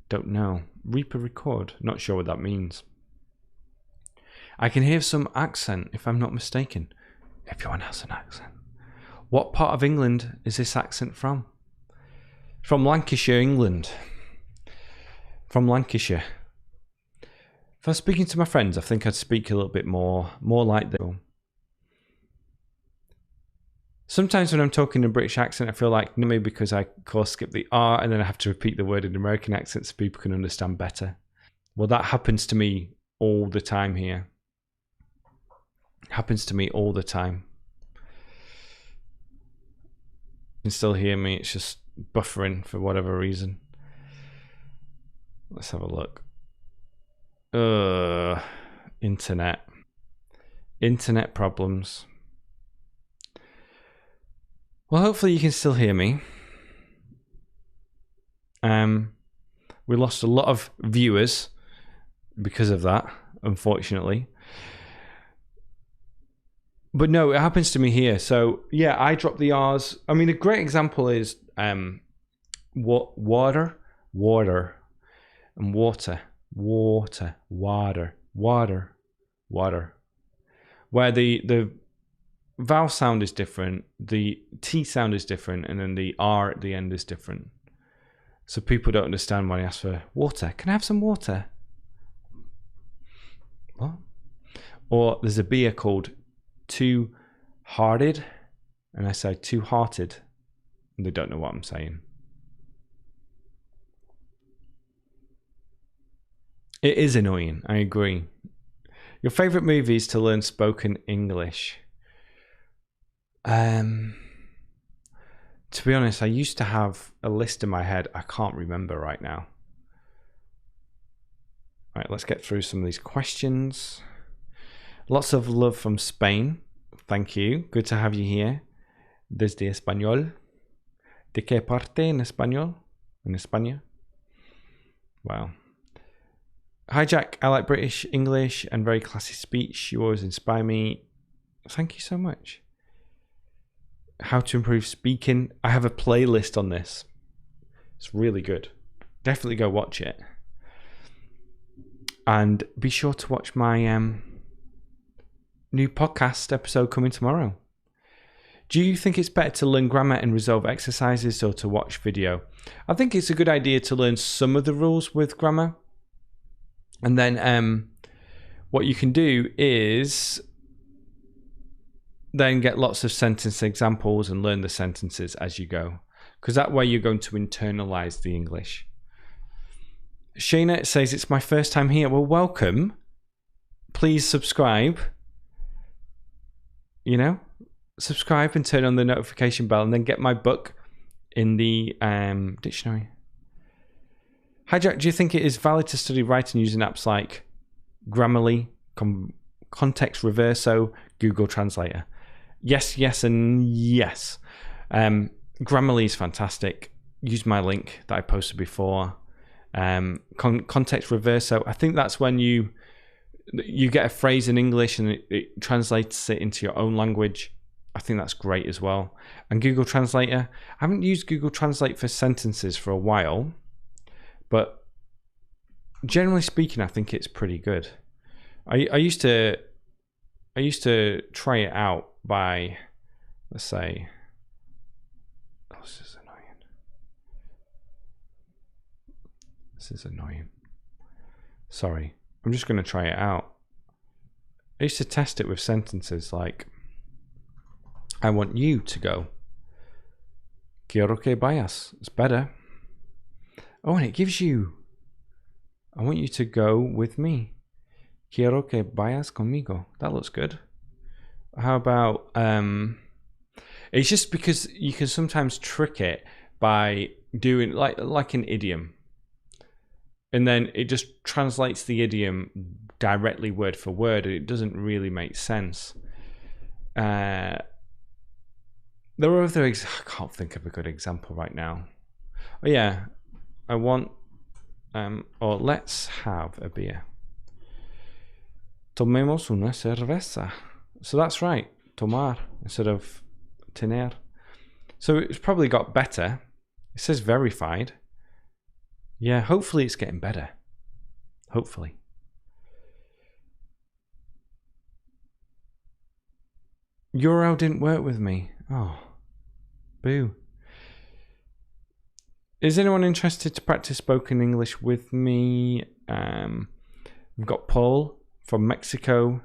Don't know. Reap a record. Not sure what that means. I can hear some accent, if I'm not mistaken. Everyone has an accent. What part of England is this accent from? From Lancashire, England. From Lancashire. If I was speaking to my friends, I think I'd speak a little bit more like them. Sometimes when I'm talking in a British accent, I feel like maybe because I skip the R and then I have to repeat the word in American accent so people can understand better. Well, that happens to me all the time here. Happens to me all the time. You can still hear me. It's just buffering for whatever reason. Let's have a look. Internet problems. Well, hopefully you can still hear me. We lost a lot of viewers because of that, unfortunately. But no, it happens to me here. So yeah, I drop the R's. I mean, a great example is water, and water. Where the vowel sound is different, the T sound is different, and then the R at the end is different. So people don't understand when I ask for water. Can I have some water? What? Or there's a beer called Two Hearted, and I say Two Hearted, and they don't know what I'm saying. It is annoying, I agree. Your favorite movies to learn spoken English? To be honest, I used to have a list in my head. I can't remember right now. All right, let's get through some of these questions. Lots of love from Spain. Thank you. Good to have you here. Desde Español. ¿De qué parte en español? En España? Wow. Hi, Jack. I like British English and very classy speech. You always inspire me. Thank you so much. How to improve speaking. I have a playlist on this. It's really good. Definitely go watch it. And be sure to watch my new podcast episode coming tomorrow. Do you think it's better to learn grammar and resolve exercises or to watch video? I think it's a good idea to learn some of the rules with grammar. And then what you can do is then get lots of sentence examples and learn the sentences as you go. Because that way you're going to internalize the English. Shayna says, it's my first time here. Well, welcome. Please subscribe. You know, subscribe and turn on the notification bell and then get my book in the dictionary. Hi, Jack. Do you think it is valid to study writing using apps like Grammarly, Context Reverso, Google Translator? Yes, yes, and yes. Grammarly is fantastic. Use my link that I posted before. Context Reverso, I think that's when you get a phrase in English and it translates it into your own language. I think that's great as well. And Google Translator, I haven't used Google Translate for sentences for a while, but generally speaking, I think it's pretty good. I used to try it out by, let's say, oh, this is annoying. Sorry, I'm just going to try it out. I used to test it with sentences like, I want you to go. Quiero que vayas. It's better. Oh, and it gives you, I want you to go with me. Quiero que vayas conmigo. That looks good. How about, it's just because you can sometimes trick it by doing like an idiom. And then it just translates the idiom directly word for word, and it doesn't really make sense. There are other I can't think of a good example right now. Oh yeah, I want, or let's have a beer. Tomemos una cerveza. So that's right, tomar instead of tener. So it's probably got better. It says verified. Yeah, hopefully it's getting better. Hopefully. Euro didn't work with me. Oh, boo. Is anyone interested to practice spoken English with me? We've got Paul from Mexico.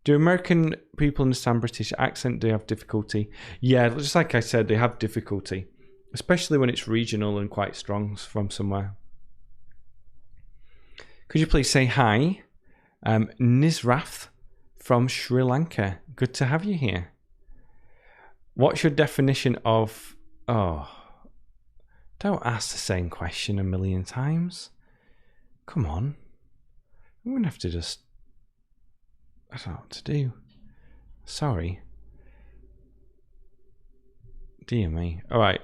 Do American people understand British accent? Do they have difficulty? Yeah, just like I said, they have difficulty, especially when it's regional and quite strong from somewhere. Could you please say hi? Nizrath from Sri Lanka. Good to have you here. What's your definition of... Oh, don't ask the same question a million times. Come on. I'm going to have to just... I don't know what to do. Sorry. Dear me. All right.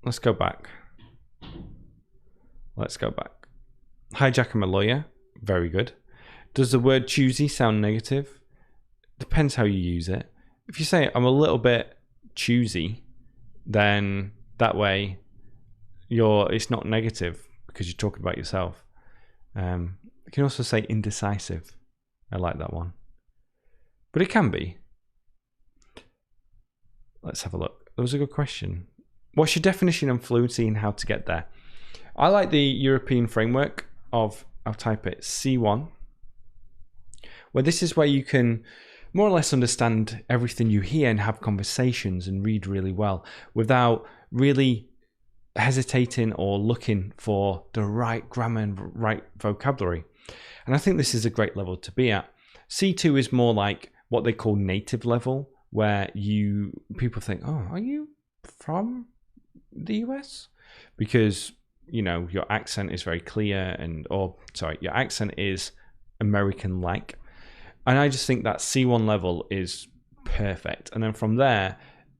Let's go back. Let's go back. Hi, Jack, I'm a lawyer. Very good. Does the word choosy sound negative? Depends how you use it. If you say I'm a little bit choosy, then that way it's not negative because you're talking about yourself. You can also say indecisive. I like that one. But it can be. Let's have a look. That was a good question. What's your definition of fluency and how to get there? I like the European framework of, I'll type it, C1, where this is where you can more or less understand everything you hear and have conversations and read really well without really hesitating or looking for the right grammar and right vocabulary. And I think this is a great level to be at. C2 is more like what they call native level, where people think, oh, are you from the US? Because, you know, your accent is very clear your accent is American-like. And I just think that C1 level is perfect. And then from there,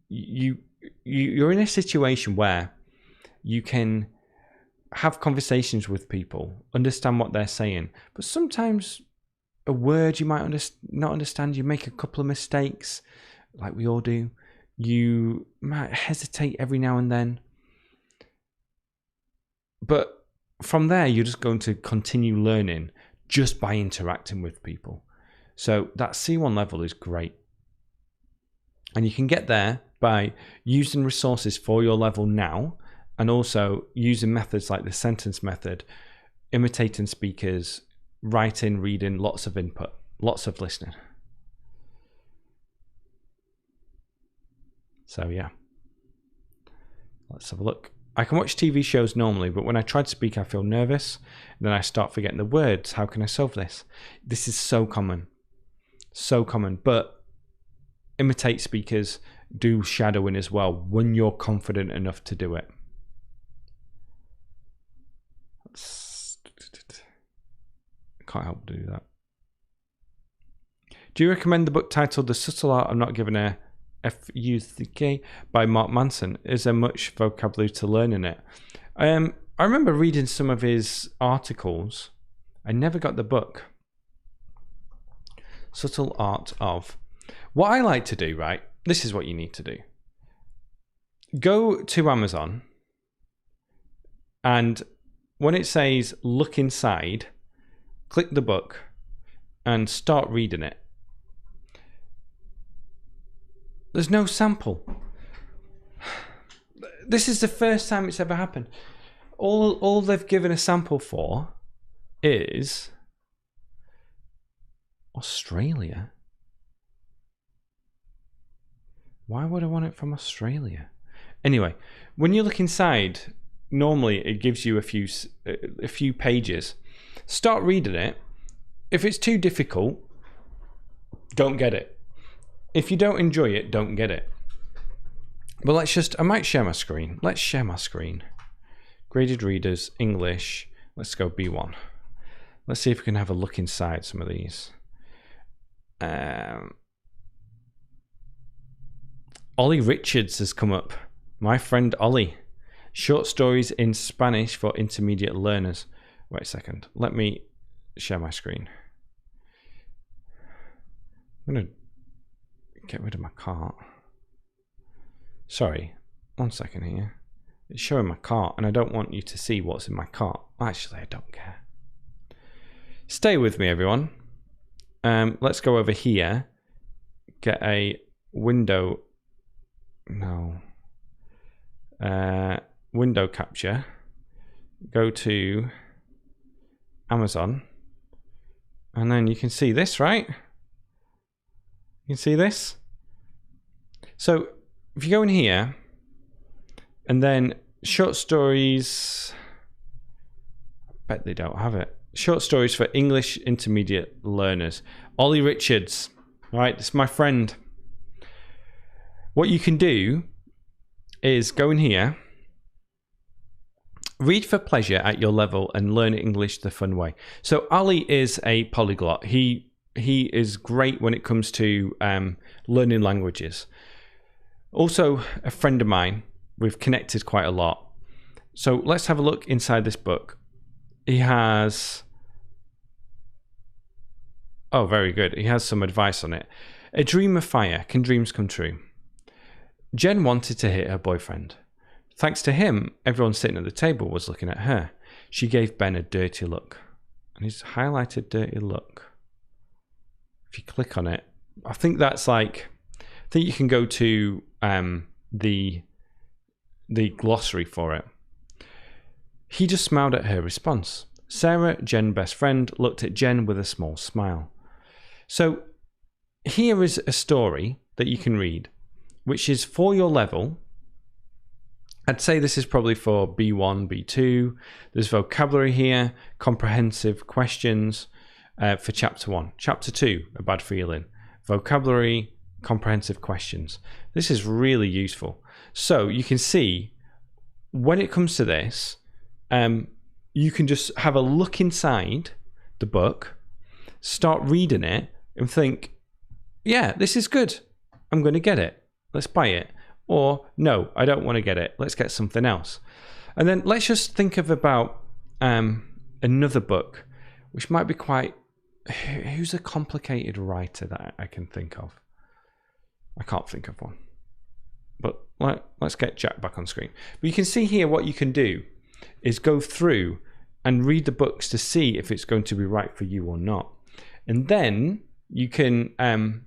you're in a situation where you can have conversations with people, understand what they're saying. But sometimes a word you might not understand, you make a couple of mistakes, like we all do. You might hesitate every now and then. But from there, you're just going to continue learning just by interacting with people. So that C1 level is great. And you can get there by using resources for your level now, and also using methods like the sentence method, imitating speakers, writing, reading, lots of input, lots of listening. So yeah, let's have a look. I can watch TV shows normally, but when I try to speak, I feel nervous. Then I start forgetting the words. How can I solve this? This is so common. So common. But imitate speakers, do shadowing as well when you're confident enough to do it. Can't help but do that. Do you recommend the book titled The Subtle Art of Not Giving a F-U-C-K by Mark Manson? Is there much vocabulary to learn in it? I remember reading some of his articles. I never got the book. Subtle Art of. What I like to do, right? This is what you need to do. Go to Amazon, and when it says look inside, click the book and start reading it. There's no sample. This is the first time it's ever happened. All they've given a sample for is Australia. Why would I want it from Australia? Anyway, when you look inside, normally it gives you a few pages. Start reading it. If it's too difficult, don't get it. If you don't enjoy it, don't get it. But I might share my screen. Let's share my screen. Graded readers, English. Let's go B1. Let's see if we can have a look inside some of these. Ollie Richards has come up. My friend Ollie. Short stories in Spanish for intermediate learners. Wait a second. Let me share my screen. I'm going to get rid of my cart. Sorry. 1 second here. It's showing my cart and I don't want you to see what's in my cart. Actually, I don't care. Stay with me, everyone. Let's go over here. Get a window. No. Window capture. Go to Amazon. And then you can see this, right? You can see this. So if you go in here and then short stories, I bet they don't have it. Short stories for English intermediate learners. Ollie Richards. All right, this is my friend. What you can do is go in here, read for pleasure at your level, and learn English the fun way. So Ollie is a polyglot. He is great when it comes to learning languages. Also, a friend of mine. We've connected quite a lot. So let's have a look inside this book. He has... Oh, very good. He has some advice on it. A dream of fire. Can dreams come true? Jen wanted to hit her boyfriend. Thanks to him, everyone sitting at the table was looking at her. She gave Ben a dirty look. And he's highlighted dirty look. If you click on it, I think that's like... I think you can go to the glossary for it. He just smiled at her response. Sarah, Jen's best friend, looked at Jen with a small smile. So here is a story that you can read, which is for your level. I'd say this is probably for B1, B2. There's vocabulary here, comprehensive questions for chapter 1. Chapter 2, a bad feeling. Vocabulary, comprehensive questions. This is really useful. So you can see when it comes to this, you can just have a look inside the book, start reading it, and think, yeah, this is good. I'm going to get it. Let's buy it. Or, no, I don't want to get it. Let's get something else. And then let's just think of about another book, which might be quite... Who's a complicated writer that I can think of? I can't think of one. But let's get Jack back on screen. But you can see here what you can do is go through and read the books to see if it's going to be right for you or not. And then you can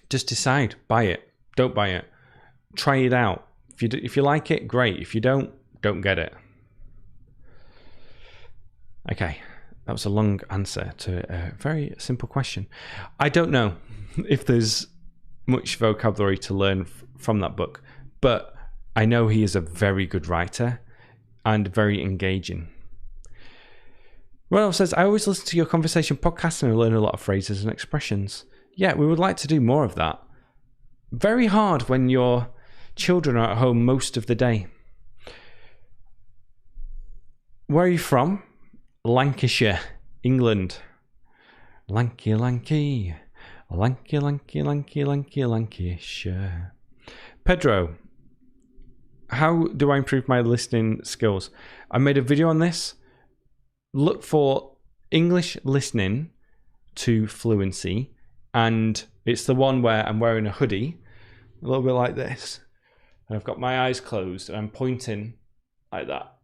just decide, buy it, don't buy it, try it out. If you like it, great. If you don't get it. Okay, that was a long answer to a very simple question. I don't know if there's much vocabulary to learn from that book, but I know he is a very good writer and very engaging. Ronald says, I always listen to your conversation podcast and I learn a lot of phrases and expressions. Yeah, we would like to do more of that. Very hard when your children are at home most of the day. Where are you from? Lancashire, England. Lanky, lanky. Lanky, lanky, lanky, lanky, Lancashire. Pedro, how do I improve my listening skills? I made a video on this. Look for English listening to fluency, and it's the one where I'm wearing a hoodie, a little bit like this, and I've got my eyes closed and I'm pointing like that.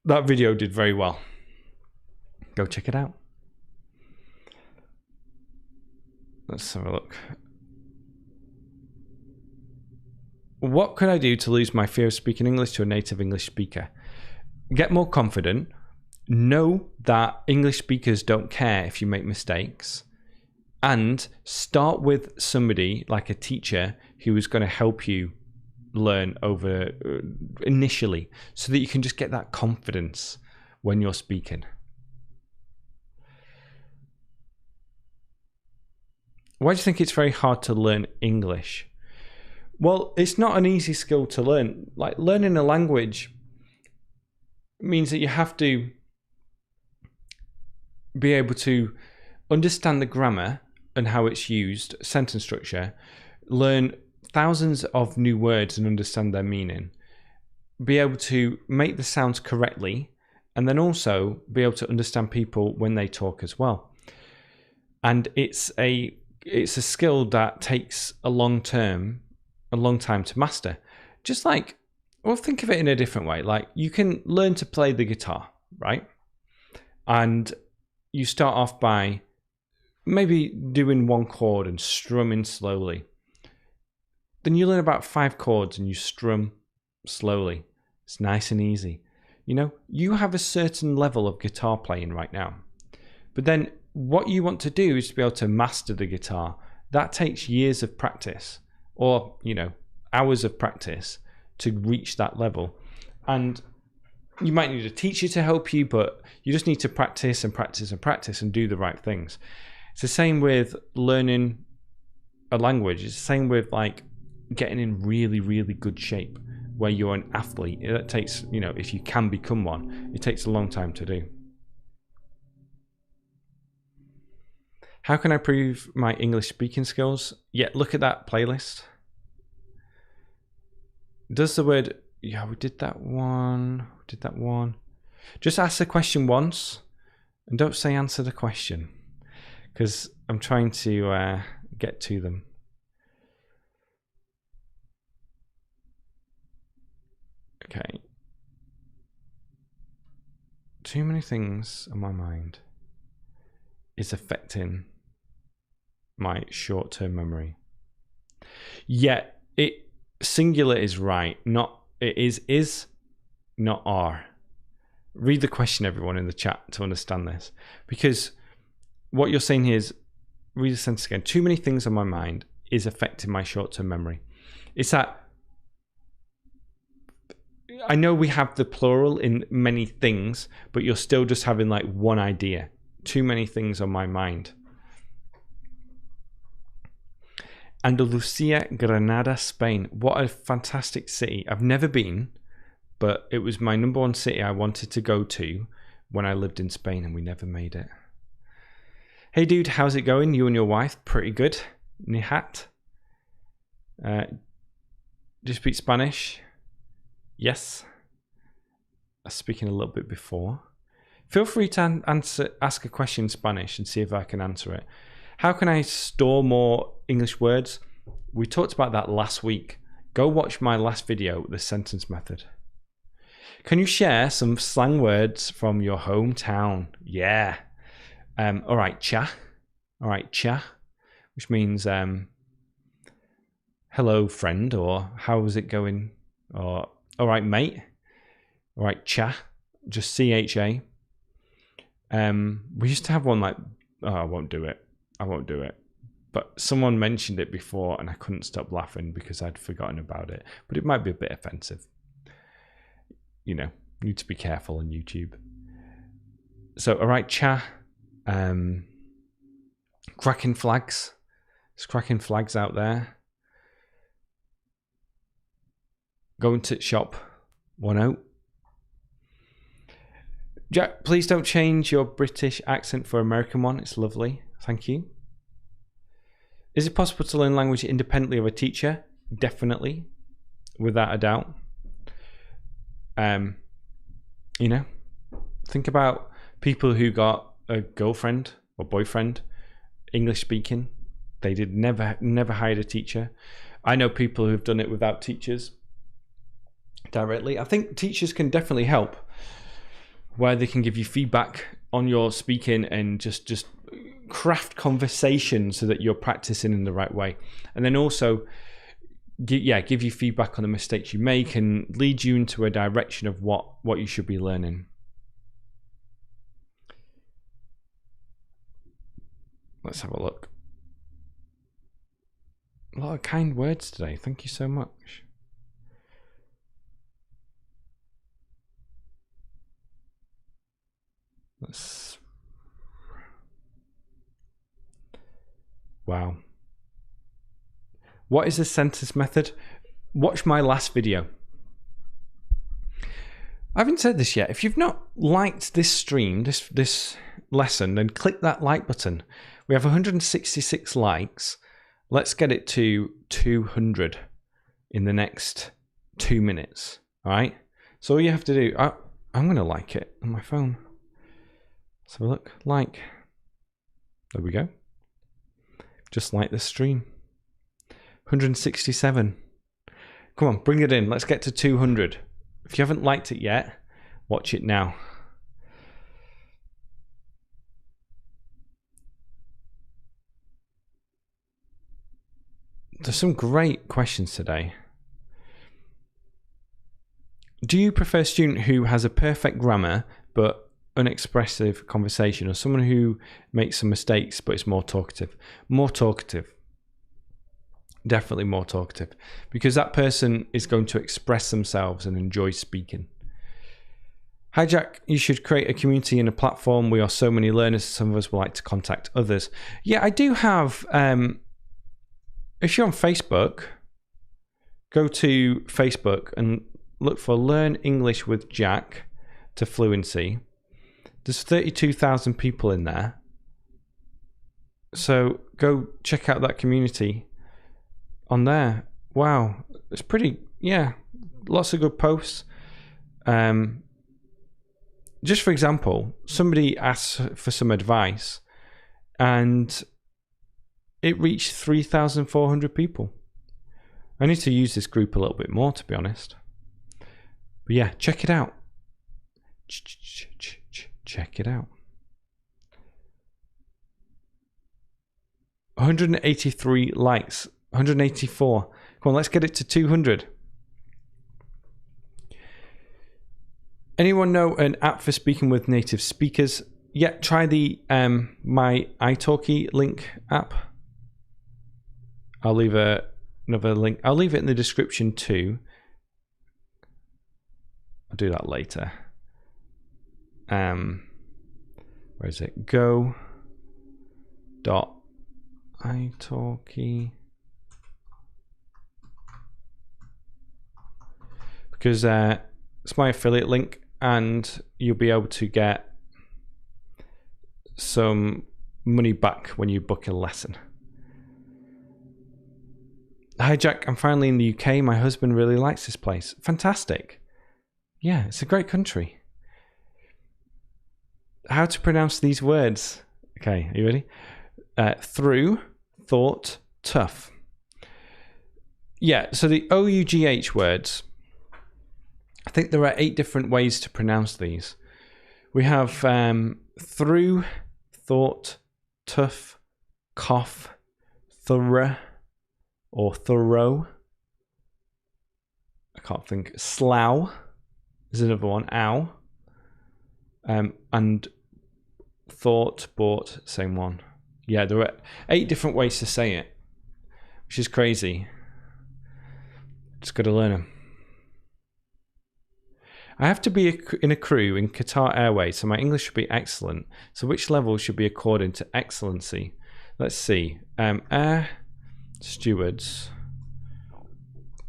That video did very well. Go check it out. Let's have a look. What could I do to lose my fear of speaking English to a native English speaker? Get more confident. Know that English speakers don't care if you make mistakes. And start with somebody like a teacher who is going to help you learn over initially so that you can just get that confidence when you're speaking. Why do you think it's very hard to learn English? Well, it's not an easy skill to learn. Like learning a language means that you have to be able to understand the grammar and how it's used, sentence structure, learn thousands of new words and understand their meaning, be able to make the sounds correctly, and then also be able to understand people when they talk as well. And it's a skill that takes a long time to master. Just like, well, think of it in a different way. Like you can learn to play the guitar, right? And you start off by maybe doing one chord and strumming slowly. Then you learn about 5 chords and you strum slowly. It's nice and easy. You know, you have a certain level of guitar playing right now. But then what you want to do is to be able to master the guitar. That takes years of practice, or, you know, hours of practice to reach that level. And you might need a teacher to help you, but you just need to practice and practice and practice and do the right things. It's the same with learning a language. It's the same with like getting in really, really good shape where you're an athlete. It takes, you know, if you can become one, it takes a long time to do. How can I improve my English speaking skills? Yeah, look at that playlist. Does the word, yeah, we did that one. Just ask the question once and don't say answer the question, because I'm trying to get to them. Okay. Too many things on my mind is affecting my short-term memory. Yeah, it singular is right, not it is not are. Read the question, everyone in the chat, to understand this, because what you're saying here is, read the sentence again. Too many things on my mind is affecting my short-term memory. It's that I know we have the plural in many things, but you're still just having like one idea. Too many things on my mind. Andalusia, Granada, Spain. What a fantastic city. I've never been, but it was my number one city I wanted to go to when I lived in Spain, and we never made it. Hey dude, how's it going? You and your wife? Pretty good. Nihat. Do you speak Spanish? Yes. I was speaking a little bit before. Feel free to ask a question in Spanish and see if I can answer it. How can I store more English words? We talked about that last week. Go watch my last video, the sentence method. Can you share some slang words from your hometown? Yeah. All right, cha. All right, cha, which means hello, friend, or how's it going? Or all right, mate. All right, cha, just CHA. We used to have one like, oh, I won't do it. But someone mentioned it before and I couldn't stop laughing because I'd forgotten about it. But it might be a bit offensive. You know, you need to be careful on YouTube. So, all right, cha. Cracking flags. There's cracking flags out there. Going to shop. 1-0. Jack, please don't change your British accent for American one. It's lovely. Thank you. Is it possible to learn language independently of a teacher? Definitely. Without a doubt. You know, think about people who got a girlfriend or boyfriend, English speaking. They did never hired a teacher. I know people who've done it without teachers directly. I think teachers can definitely help, where they can give you feedback on your speaking and just craft conversation so that you're practicing in the right way. And then also, give you feedback on the mistakes you make and lead you into a direction of what you should be learning. Let's have a look. A lot of kind words today. Thank you so much. Wow. What is the sentence method? Watch my last video. I haven't said this yet. If you've not liked this stream, this lesson, then click that like button. We have 166 likes. Let's get it to 200 in the next 2 minutes. All right. So all you have to do, I'm going to like it on my phone. Let's have a look. Like. There we go. Just like the stream. 167. Come on, bring it in. Let's get to 200. If you haven't liked it yet, watch it now. There's some great questions today. Do you prefer a student who has a perfect grammar but unexpressive conversation, or someone who makes some mistakes but is more talkative? More talkative. Definitely more talkative, because that person is going to express themselves and enjoy speaking. Hi Jack, you should create a community and a platform. We are so many learners, some of us would like to contact others. Yeah, I do have, if you're on Facebook, go to Facebook and look for Learn English with Jack to Fluency. There's 32,000 people in there. So go check out that community on there. Wow, it's pretty, yeah, lots of good posts. Just for example, somebody asked for some advice and it reached 3,400 people. I need to use this group a little bit more, to be honest. But yeah, check it out. Check it out. 183 likes, 184. Come on, let's get it to 200. Anyone know an app for speaking with native speakers? Yeah, try the my italki link app. I'll leave another link. I'll leave it in the description too. I'll do that later. Where is it? Go.italki. Because it's my affiliate link and you'll be able to get some money back when you book a lesson. Hi Jack, I'm finally in the UK. My husband really likes this place. Fantastic. Yeah, it's a great country. How to pronounce these words? Okay, are you ready? Through, thought, tough. Yeah, so the OUGH words, I think there are 8 different ways to pronounce these. We have through, thought, tough, cough, thorough, or thorough. I can't think. Slough is another one. Ow. And thought, bought, same one. Yeah, there are 8 different ways to say it, which is crazy. Just got to learn them. I have to be in a crew in Qatar Airways, so my English should be excellent. So which level should be according to excellency? Let's see. Air stewards.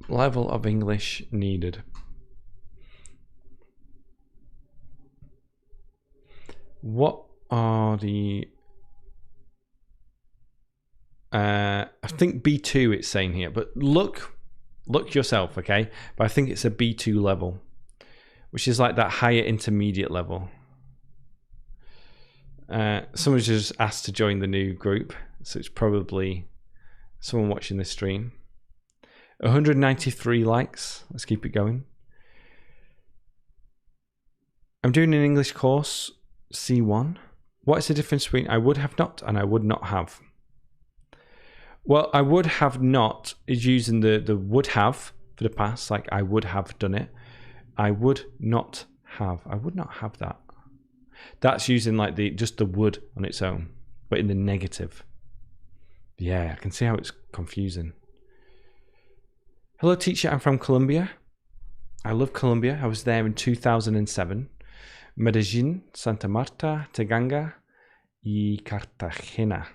Level of English needed. What are the... I think B2 it's saying here, but look yourself, okay? But I think it's a B2 level, which is like that higher intermediate level. Someone's just asked to join the new group, so it's probably someone watching this stream. 193 likes. Let's keep it going. I'm doing an English course, C1. What is the difference between I would have not and I would not have? Well, I would have not is using the would have for the past, like I would have done it. I would not have. I would not have that. That's using like just the would on its own, but in the negative. Yeah, I can see how it's confusing. Hello, teacher. I'm from Colombia. I love Colombia. I was there in 2007. Medellin, Santa Marta, Taganga, y Cartagena.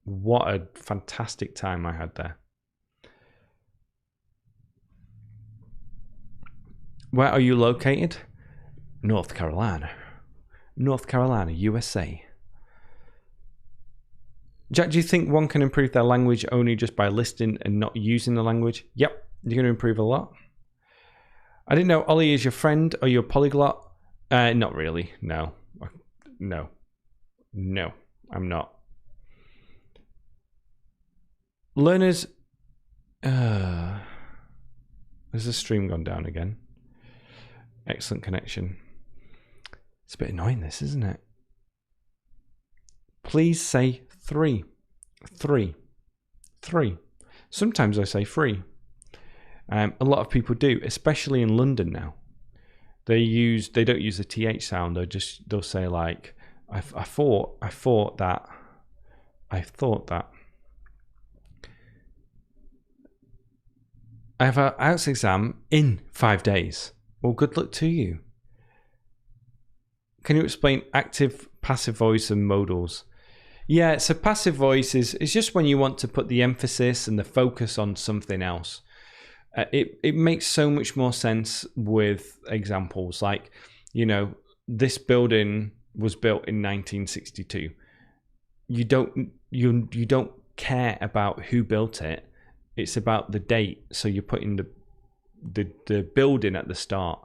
What a fantastic time I had there. Where are you located? North Carolina. North Carolina, USA. Jack, do you think one can improve their language only just by listening and not using the language? Yep, you're going to improve a lot. I didn't know Ollie is your friend or your polyglot. Not really, no. No, I'm not. Learners... has the stream gone down again? Excellent connection. It's a bit annoying this, isn't it? Please say 3. 3. Sometimes I say 3. A lot of people do, especially in London now. They don't use the TH sound. They'll say like, I thought that. I have an IELTS exam in 5 days. Well, good luck to you. Can you explain active, passive voice and modals? Yeah, so passive voice is just when you want to put the emphasis and the focus on something else. It makes so much more sense with examples like, you know, this building was built in 1962. You don't care about who built it. It's about the date. So you're putting the building at the start.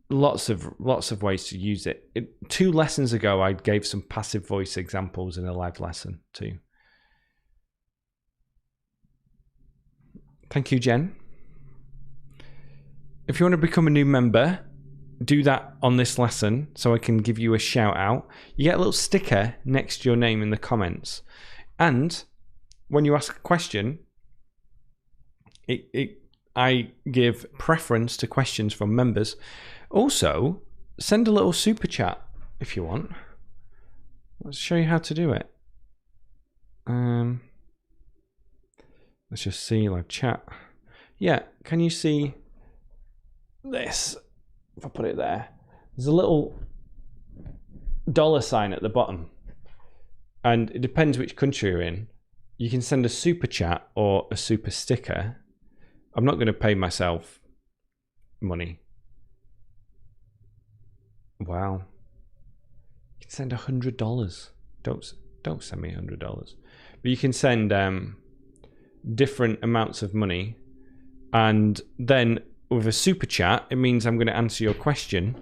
Lots of ways to use it. 2 lessons ago, I gave some passive voice examples in a live lesson too. Thank you, Jen. If you want to become a new member, do that on this lesson so I can give you a shout out. You get a little sticker next to your name in the comments. And when you ask a question, I give preference to questions from members. Also, send a little super chat if you want. Let's show you how to do it. Let's just see live chat. Yeah, can you see this? If I put it there, there's a little $sign at the bottom. And it depends which country you're in. You can send a super chat or a super sticker. I'm not going to pay myself money. Wow. You can send $100. Don't send me $100. But you can send different amounts of money, and then with a super chat, it means I'm going to answer your question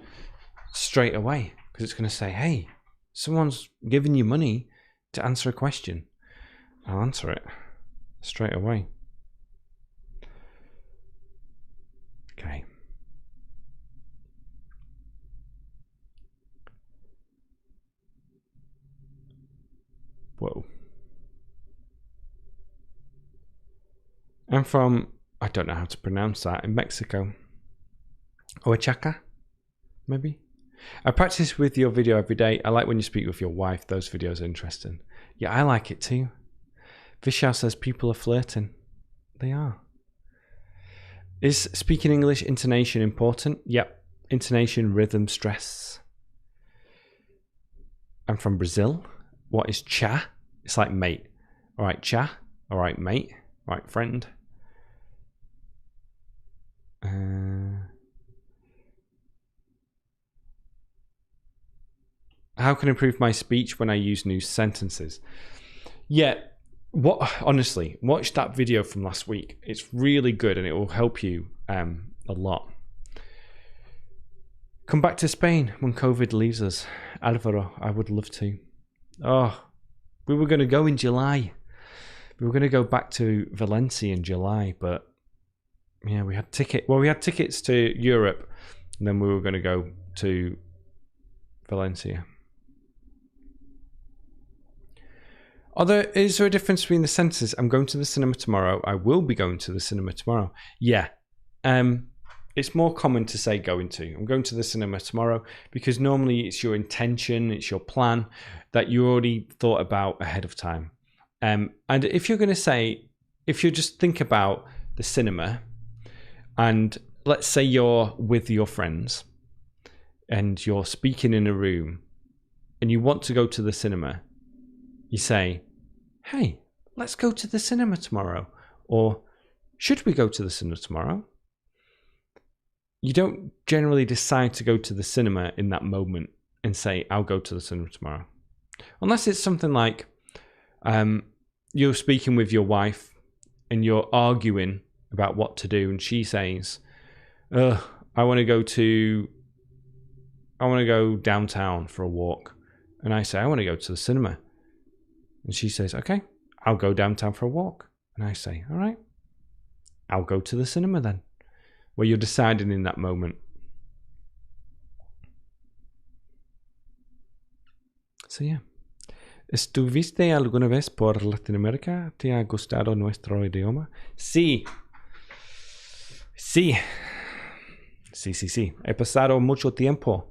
straight away, because it's going to say, hey, someone's giving you money to answer a question. I'll answer it straight away. Okay. Whoa. I'm from, I don't know how to pronounce that, in Mexico. Oaxaca, maybe? I practice with your video every day. I like when you speak with your wife. Those videos are interesting. Yeah, I like it too. Vishal says people are flirting. They are. Is speaking English intonation important? Yep. Intonation, rhythm, stress. I'm from Brazil. What is cha? It's like mate. All right, cha. All right, mate. All right, friend. How can I improve my speech when I use new sentences? Yeah, honestly, watch that video from last week. It's really good and it will help you a lot. Come back to Spain when COVID leaves us. Alvaro, I would love to. Oh, we were going to go in July. We were going to go back to Valencia in July, but yeah, we had tickets to Europe, and then we were going to go to Valencia. Is there a difference between the sentences? I'm going to the cinema tomorrow. I will be going to the cinema tomorrow. Yeah. It's more common to say going to. I'm going to the cinema tomorrow, because normally it's your intention, it's your plan that you already thought about ahead of time. And if you're going to say, if you just think about the cinema, and let's say you're with your friends and you're speaking in a room and you want to go to the cinema, you say, hey, let's go to the cinema tomorrow. Or should we go to the cinema tomorrow? You don't generally decide to go to the cinema in that moment and say, I'll go to the cinema tomorrow. Unless it's something like you're speaking with your wife and you're arguing about what to do, and she says, I want to go downtown for a walk. And I say, I want to go to the cinema. And she says, okay, I'll go downtown for a walk. And I say, all right, I'll go to the cinema then. Where you're deciding in that moment. So yeah. ¿Estuviste alguna vez por Latinoamérica? ¿Te ha gustado nuestro idioma? Sí. Sí. Sí. He pasado mucho tiempo.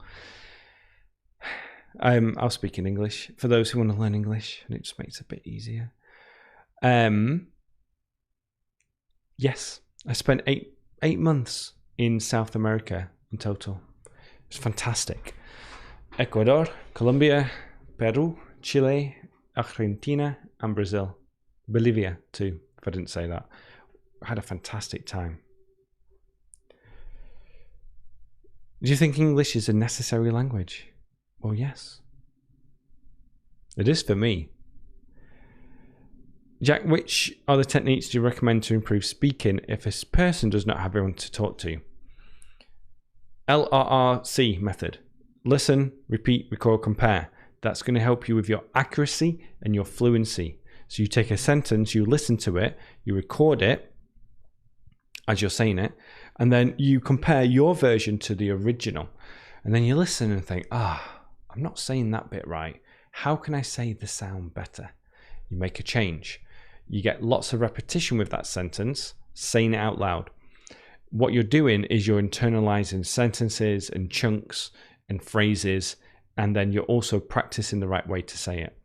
I'll speak in English for those who want to learn English, and it just makes it a bit easier. Yes, I spent eight months in South America in total. It's fantastic. Ecuador, Colombia, Peru, Chile, Argentina, and Brazil. Bolivia too, if I didn't say that. I had a fantastic time. Do you think English is a necessary language? Well, yes. It is for me. Jack, which are the techniques do you recommend to improve speaking if a person does not have anyone to talk to? LRRC method. Listen, repeat, record, compare. That's going to help you with your accuracy and your fluency. So you take a sentence, you listen to it, you record it as you're saying it, and then you compare your version to the original. And then you listen and think, I'm not saying that bit right. How can I say the sound better? You make a change. You get lots of repetition with that sentence, saying it out loud. What you're doing is you're internalizing sentences and chunks and phrases, and then you're also practicing the right way to say it.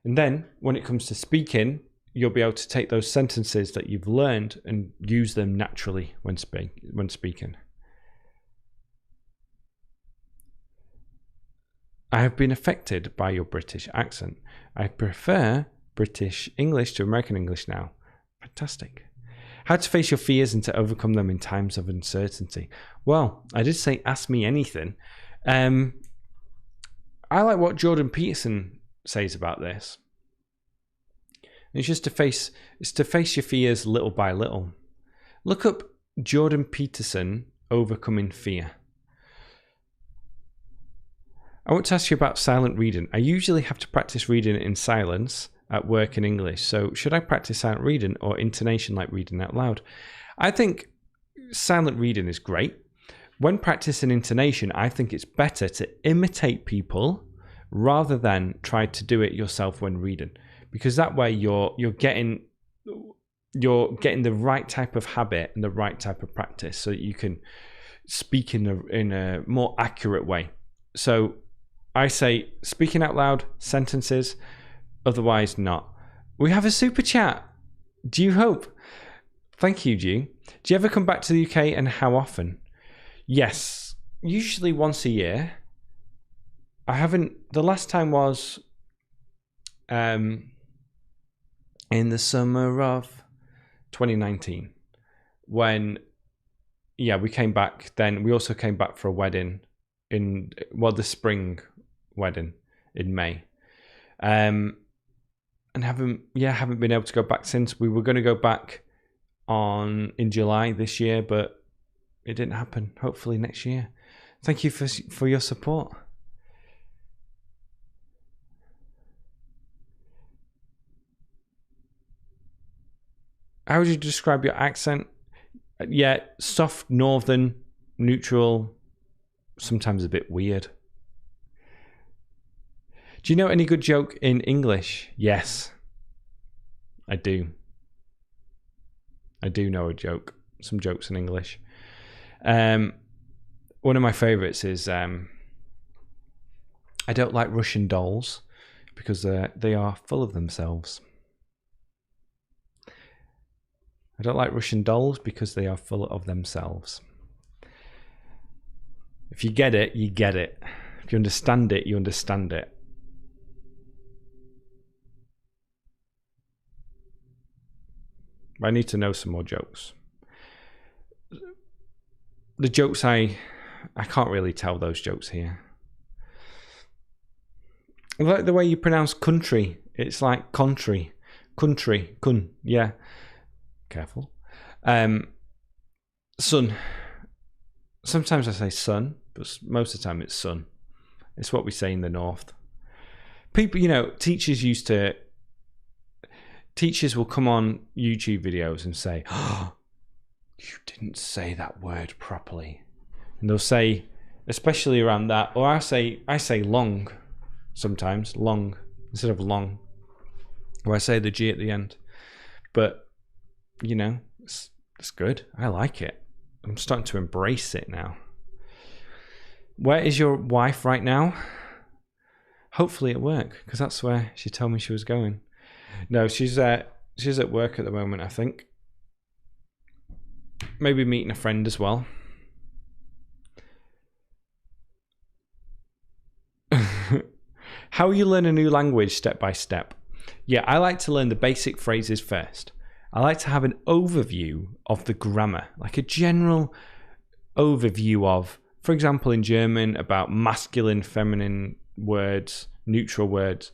And then when it comes to speaking, you'll be able to take those sentences that you've learned and use them naturally when speaking. I have been affected by your British accent. I prefer British English to American English now. Fantastic. How to face your fears and to overcome them in times of uncertainty. Well, I did say ask me anything. I like what Jordan Peterson says about this. It's just to face your fears little by little. Look up Jordan Peterson overcoming fear. I want to ask you about silent reading. I usually have to practice reading in silence at work in English. So should I practice silent reading or intonation like reading out loud? I think silent reading is great. When practicing intonation, I think it's better to imitate people rather than try to do it yourself when reading, because that way you're getting the right type of habit and the right type of practice, so that you can speak in a more accurate way. So I say speaking out loud, sentences, otherwise not. We have a super chat. Do you hope? Thank you, G. Do you ever come back to the UK, and how often? Yes, usually once a year. I haven't. The last time was in the summer of 2019 when, we came back. Then we also came back for a wedding the spring wedding in May. And haven't been able to go back since. We were going to go back in July this year, but it didn't happen. Hopefully next year. Thank you for your support. How would you describe your accent? Yeah, soft, northern, neutral, sometimes a bit weird. Do you know any good joke in English? Yes, I do. I do know some jokes in English. One of my favorites is I don't like Russian dolls because they are full of themselves. I don't like Russian dolls because they are full of themselves. If you get it, you get it. If you understand it, you understand it. I need to know some more jokes. The jokes I can't really tell those jokes here. I like the way you pronounce country. It's like country. Country. Kun. Yeah. Careful. Sun. Sometimes I say sun, but most of the time it's sun. It's what we say in the north. People, teachers will come on YouTube videos and say, "Oh, you didn't say that word properly." And they'll say, especially around that, or I say long sometimes, long instead of long, or I say the G at the end. But it's good. I like it. I'm starting to embrace it now. Where is your wife right now? Hopefully at work, because that's where she told me she was going. No, she's at work at the moment, I think. Maybe meeting a friend as well. How you learn a new language step by step. Yeah, I like to learn the basic phrases first. I like to have an overview of the grammar, like a general overview of, for example, in German, about masculine, feminine words, neutral words.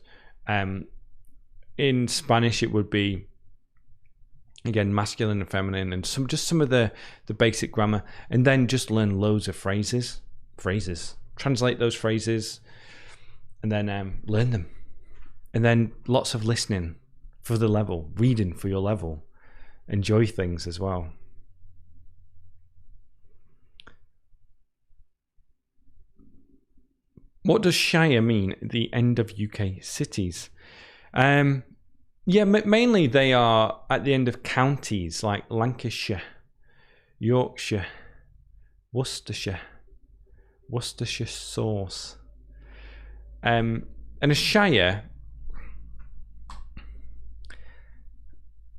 In Spanish, it would be, again, masculine and feminine, and some of the basic grammar, and then just learn loads of phrases, translate those phrases, and then learn them. And then lots of listening for the level, reading for your level. Enjoy things as well. What does Shire mean at the end of UK cities? Yeah, mainly they are at the end of counties like Lancashire, Yorkshire, Worcestershire sauce. And a shire,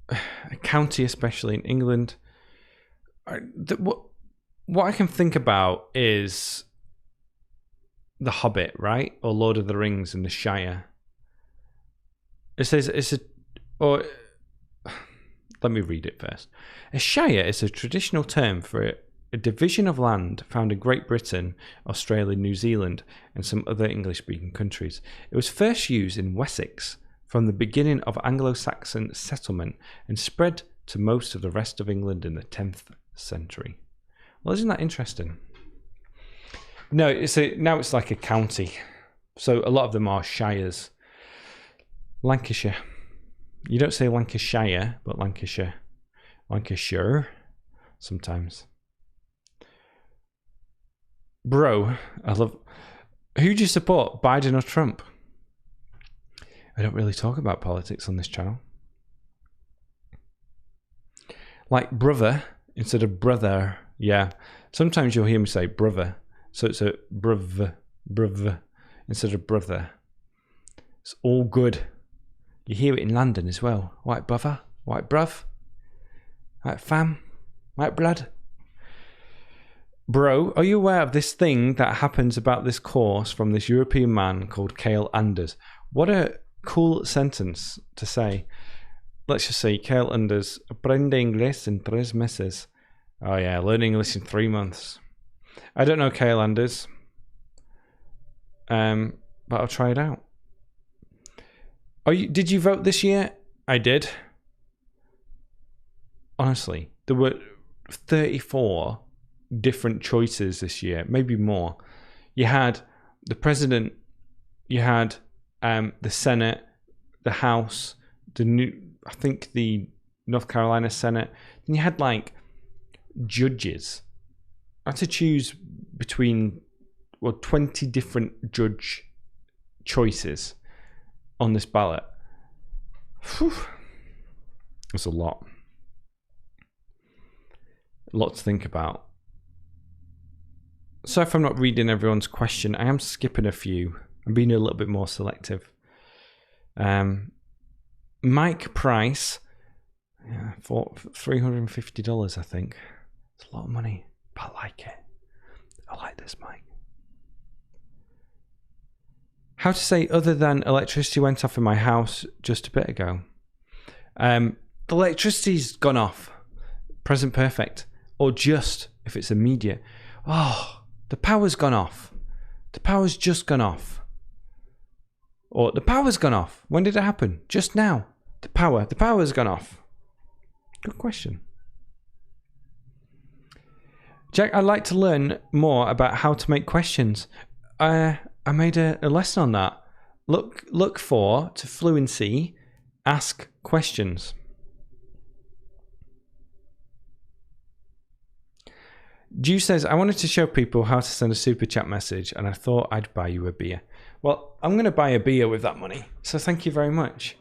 a county, especially in England, what I can think about is The Hobbit, right? Or Lord of the Rings and the Shire. It says let me read it first. A shire is a traditional term for a division of land found in Great Britain, Australia, New Zealand, and some other English-speaking countries. It was first used in Wessex from the beginning of Anglo-Saxon settlement and spread to most of the rest of England in the 10th century. Well, isn't that interesting? No, now it's like a county. So a lot of them are shires. Lancashire. You don't say Lancashire, but Lancashire. Lancashire, sometimes. Bro, I love... Who do you support, Biden or Trump? I don't really talk about politics on this channel. Like brother, instead of brother, yeah. Sometimes you'll hear me say brother. So it's a bruv, instead of brother. It's all good. You hear it in London as well. White brother, white bruv, white fam, white blood. Bro, are you aware of this thing that happens about this course from this European man called Cale Anders? What a cool sentence to say. Let's just say Cale Anders, aprende inglés en 3 meses. Oh yeah, learning English in 3 months. I don't know Cale Anders, but I'll try it out. Did you vote this year? I did. Honestly, there were 34 different choices this year, maybe more. You had the president, you had the Senate, the House, I think the North Carolina Senate. Then you had like judges. I had to choose between 20 different judge choices on this ballot. Whew. That's a lot. A lot to think about. So if I'm not reading everyone's question, I am skipping a few. I'm being a little bit more selective. Mike Price, for $350, I think. It's a lot of money, but I like it. I like this mic. How to say other than electricity went off in my house just a bit ago. The electricity's gone off. Present perfect. Or just, if it's immediate. Oh, the power's gone off. The power's just gone off. Or the power's gone off. When did it happen? Just now. The power's gone off. Good question. Jack, I'd like to learn more about how to make questions. I made a lesson on that. Look for, to Fluency, ask questions. Jew says, I wanted to show people how to send a super chat message and I thought I'd buy you a beer. Well, I'm going to buy a beer with that money. So thank you very much.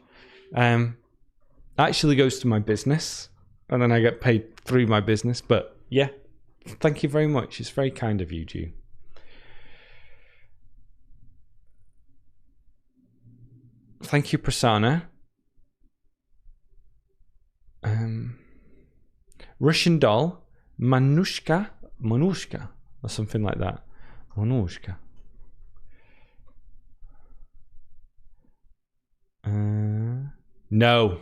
Actually goes to my business and then I get paid through my business. But yeah, thank you very much. It's very kind of you, Jew. Thank you, Prasanna. Russian doll, Manushka, or something like that. Manushka. No.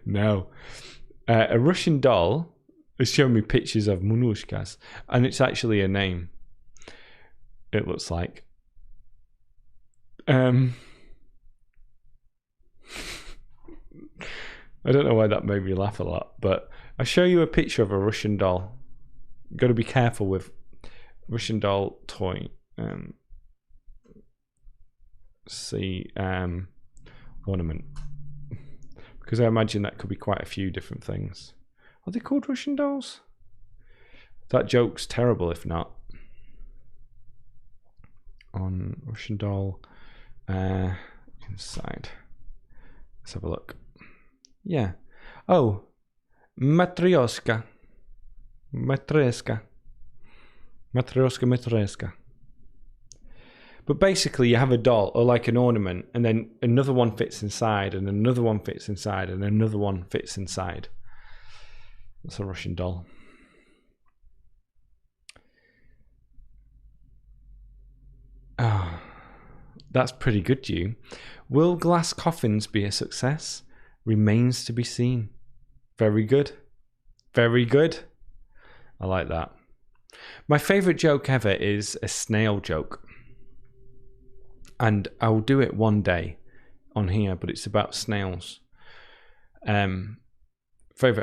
No. A Russian doll has shown me pictures of munushkas, and it's actually a name. It looks like. I don't know why that made me laugh a lot, but I'll show you a picture of a Russian doll. You've got to be careful with Russian doll toy. Ornament. Because I imagine that could be quite a few different things. Are they called Russian dolls? That joke's terrible if not. On Russian doll inside. Let's have a look. Yeah. Oh, matryoshka. Matryoshka. But basically you have a doll or like an ornament, and then another one fits inside, and another one fits inside, and another one fits inside. That's a Russian doll. Oh, that's pretty good, you. Will glass coffins be a success? Remains to be seen. Very good. Very good. I like that. My favourite joke ever is a snail joke. And I'll do it one day on here, but it's about snails. Favourite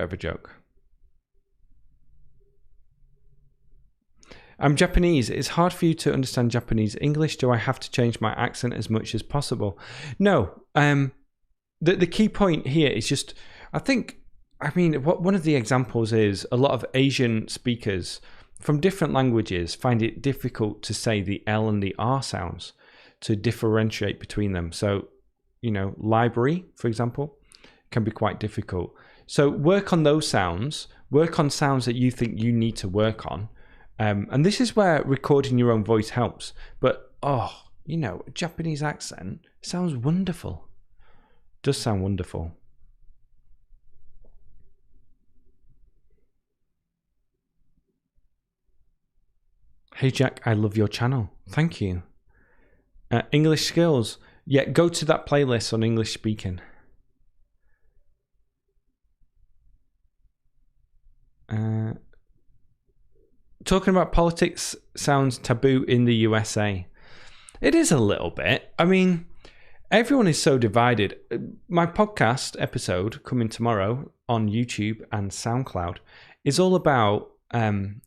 ever joke. I'm Japanese. It's hard for you to understand Japanese English. Do I have to change my accent as much as possible? No. The key point here is just, one of the examples is a lot of Asian speakers from different languages find it difficult to say the L and the R sounds, to differentiate between them. So, library, for example, can be quite difficult. So work on those sounds, work on sounds that you think you need to work on. And this is where recording your own voice helps. But, a Japanese accent sounds wonderful. Does sound wonderful. Hey Jack, I love your channel. Thank you. English skills. Yeah, go to that playlist on English speaking. Talking about politics sounds taboo in the USA. It is a little bit. I mean, everyone is so divided. My podcast episode coming tomorrow on YouTube and SoundCloud is all about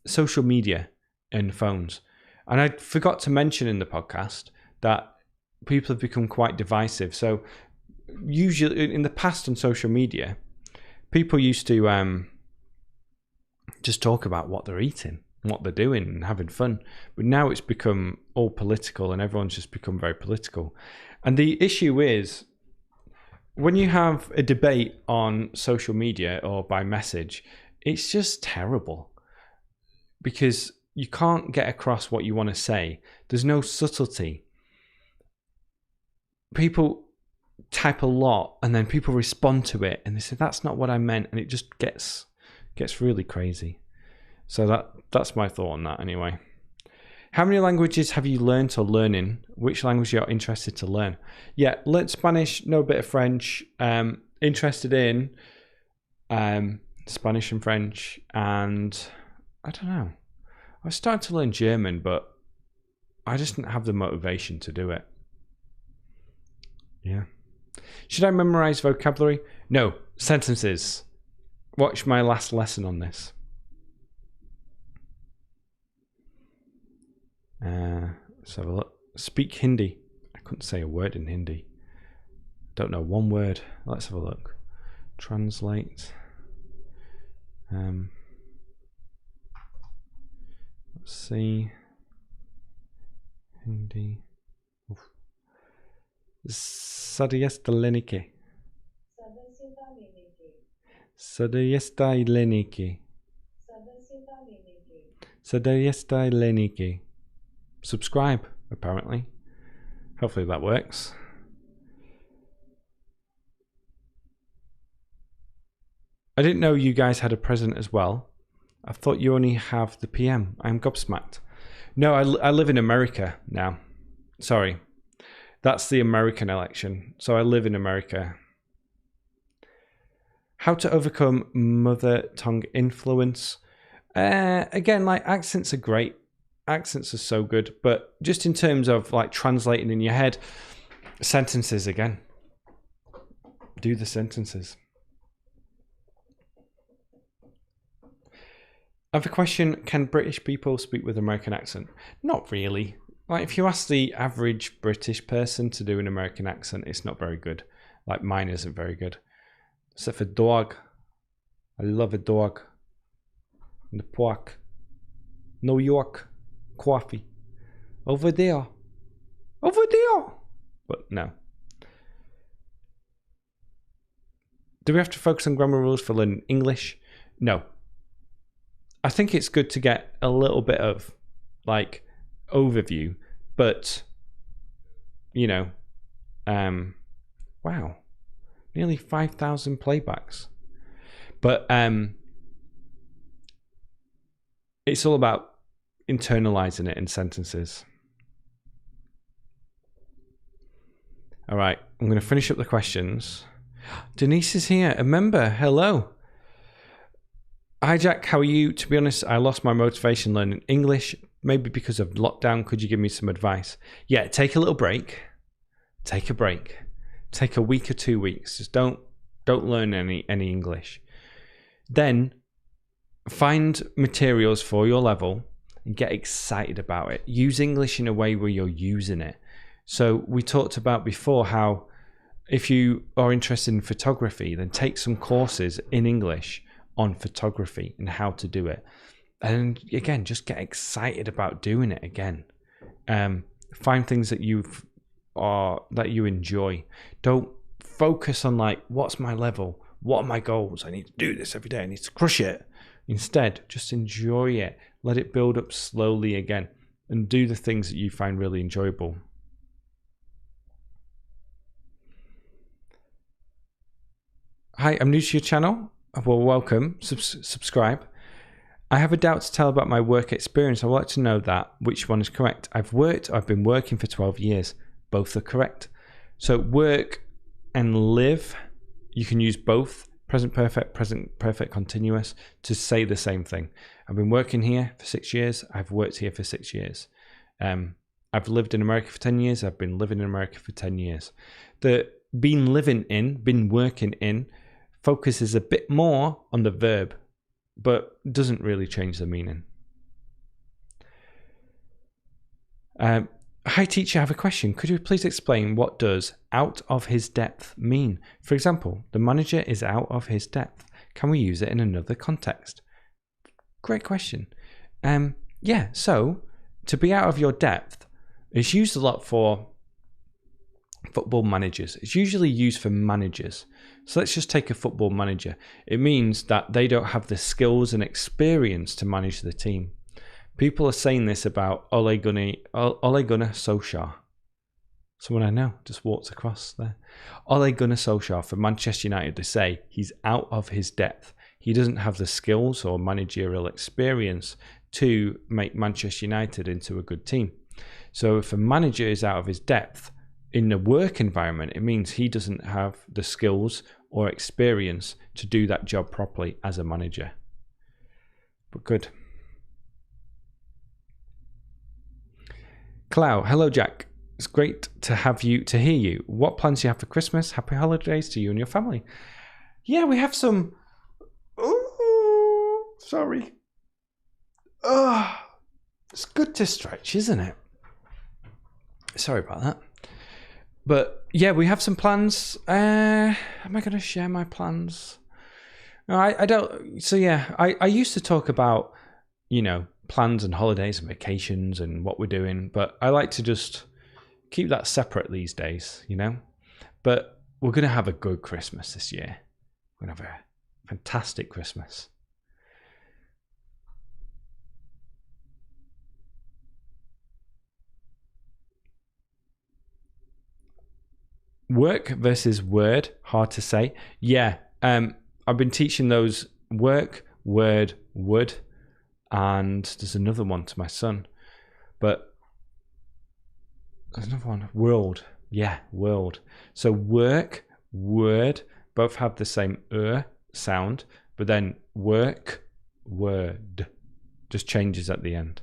social media and phones. And I forgot to mention in the podcast that people have become quite divisive. So usually in the past on social media, people used to just talk about what they're eating, what they're doing and having fun. But now it's become all political and everyone's just become very political. And the issue is when you have a debate on social media or by message, it's just terrible because you can't get across what you want to say. There's no subtlety. People type a lot and then people respond to it and they say, that's not what I meant. And it just gets really crazy. So that's my thought on that anyway. How many languages have you learned or learning? Which language you're interested to learn? Yeah, learn Spanish, know a bit of French, interested in Spanish and French, and I don't know. I was starting to learn German, but I just didn't have the motivation to do it. Yeah. Should I memorize vocabulary? No, sentences. Watch my last lesson on this. Let's have a look. Speak Hindi. I couldn't say a word in Hindi. Don't know one word. Let's have a look. Translate. Let's see. Hindi. Sadiyesta lenike. Sadiyesta lenike. Sadiyesta lenike. Subscribe, apparently. Hopefully that works. I didn't know you guys had a present as well. I thought you only have the PM. I'm gobsmacked. No, I live in America now. Sorry. That's the American election. So I live in America. How to overcome mother tongue influence. Again, like accents are great. Accents are so good. But just in terms of like translating in your head, sentences again. Do the sentences. I have a question. Can British people speak with American accent? Not really. Like if you ask the average British person to do an American accent, it's not very good. Like mine isn't very good. Except for dog. I love a dog. And the pork. New York. Coffee. Over there. Over there. But no. Do we have to focus on grammar rules for learning English? No. I think it's good to get a little bit of like overview, but you know, wow. Nearly 5,000 playbacks. But it's all about internalizing it in sentences. All right, I'm going to finish up the questions. Denise is here, a member. Hello. Hi, Jack. How are you? To be honest, I lost my motivation learning English, maybe because of lockdown. Could you give me some advice? Yeah, take a little break. Take a break. Take a week or 2 weeks. Just don't learn any English. Then find materials for your level and get excited about it. Use English in a way where you're using it. So we talked about before how if you are interested in photography, then take some courses in English on photography and how to do it. And again, just get excited about doing it again. Find things that you enjoy. Don't focus on like, what's my level? What are my goals? I need to do this every day. I need to crush it. Instead, just enjoy it. Let it build up slowly again and do the things that you find really enjoyable. Hi, I'm new to your channel. Well, welcome. Subscribe. I have a doubt to tell about my work experience. I'd like to know which one is correct. I've been working for 12 years. Both are correct. So work and live, you can use both present perfect continuous to say the same thing. I've been working here for 6 years. I've worked here for 6 years. I've lived in America for 10 years. I've been living in America for 10 years. The been working in focuses a bit more on the verb, but doesn't really change the meaning. Hi teacher, I have a question. Could you please explain what does out of his depth mean? For example, the manager is out of his depth. Can we use it in another context? Great question. Yeah, so to be out of your depth is used a lot for football managers. It's usually used for managers. So let's just take a football manager. It means that they don't have the skills and experience to manage the team. People are saying this about Ole Gunnar Solskjaer. Someone I know just walked across there. Ole Gunnar Solskjaer for Manchester United, they say he's out of his depth. He doesn't have the skills or managerial experience to make Manchester United into a good team. So if a manager is out of his depth in the work environment, it means he doesn't have the skills or experience to do that job properly as a manager. But good. Clau, hello Jack. It's great to hear you. What plans do you have for Christmas? Happy holidays to you and your family. Yeah, we have some. Oh, sorry. Oh, it's good to stretch, isn't it? Sorry about that. But yeah, we have some plans. Am I going to share my plans? No, I don't. So yeah, I used to talk about, plans and holidays and vacations and what we're doing, but I like to just keep that separate these days, But we're going to have a good Christmas this year. We're going to have a fantastic Christmas. Work versus word, hard to say. Yeah, I've been teaching those work, word, would, and there's another one to my son. But there's another one, world. Yeah, world. So work, word, both have the same sound, but then work, word, just changes at the end.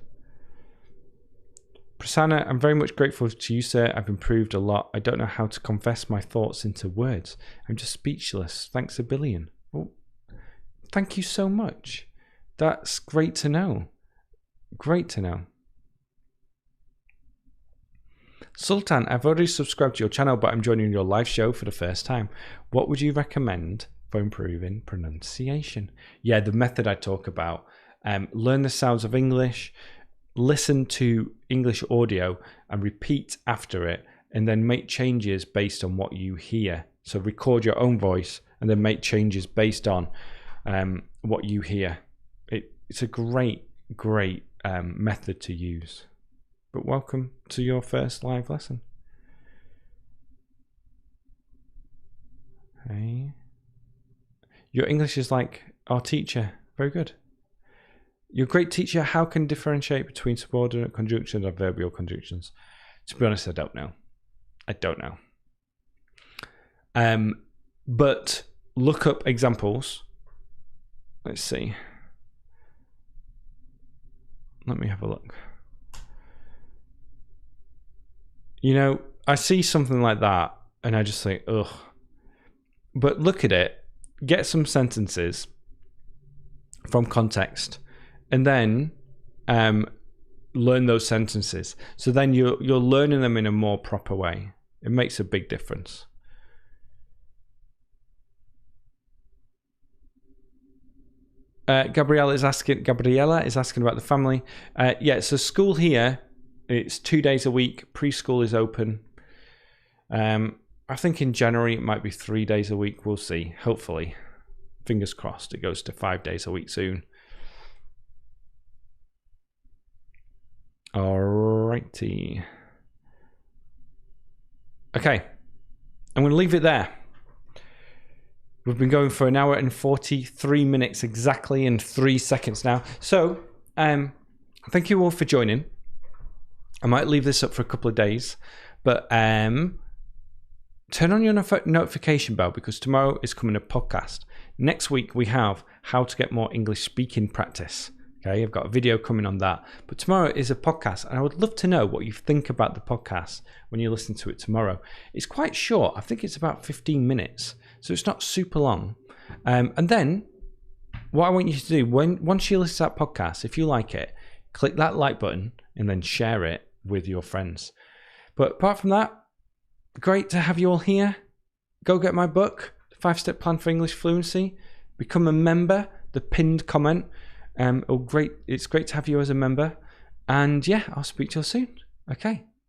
Prasanna, I'm very much grateful to you, sir. I've improved a lot. I don't know how to confess my thoughts into words. I'm just speechless. Thanks a billion. Well, thank you so much. That's great to know. Great to know. Sultan, I've already subscribed to your channel, but I'm joining your live show for the first time. What would you recommend for improving pronunciation? Yeah, the method I talk about. Learn the sounds of English, listen to English audio and repeat after it, and then make changes based on what you hear. So record your own voice and then make changes based on what you hear. It's a great method to use. But welcome to your first live lesson. Hey. Your English is like our teacher. Very good. You're a great teacher. How can differentiate between subordinate conjunctions and adverbial conjunctions? To be honest, I don't know. I don't know. But look up examples. Let's see. Let me have a look. You know, I see something like that and I just think, ugh. But look at it, get some sentences from context, and then learn those sentences. So then you're learning them in a more proper way. It makes a big difference. Gabriella is asking about the family. Yeah, so school here, it's 2 days a week. Preschool is open. I think in January it might be 3 days a week. We'll see. Hopefully, fingers crossed, it goes to 5 days a week soon. Alrighty. Okay, I'm going to leave it there. We've been going for 1 hour and 43 minutes exactly and 3 seconds now. So, thank you all for joining. I might leave this up for a couple of days, but turn on your notification bell because tomorrow is coming a podcast. Next week we have how to get more English speaking practice. Okay, I've got a video coming on that. But tomorrow is a podcast, and I would love to know what you think about the podcast when you listen to it tomorrow. It's quite short. I think it's about 15 minutes, so it's not super long. And then what I want you to do, once you listen to that podcast, if you like it, click that like button and then share it with your friends. But apart from that, great to have you all here. Go get my book, 5-Step Plan for English Fluency. Become a member, the pinned comment. It's great to have you as a member. And yeah, I'll speak to you soon. Okay.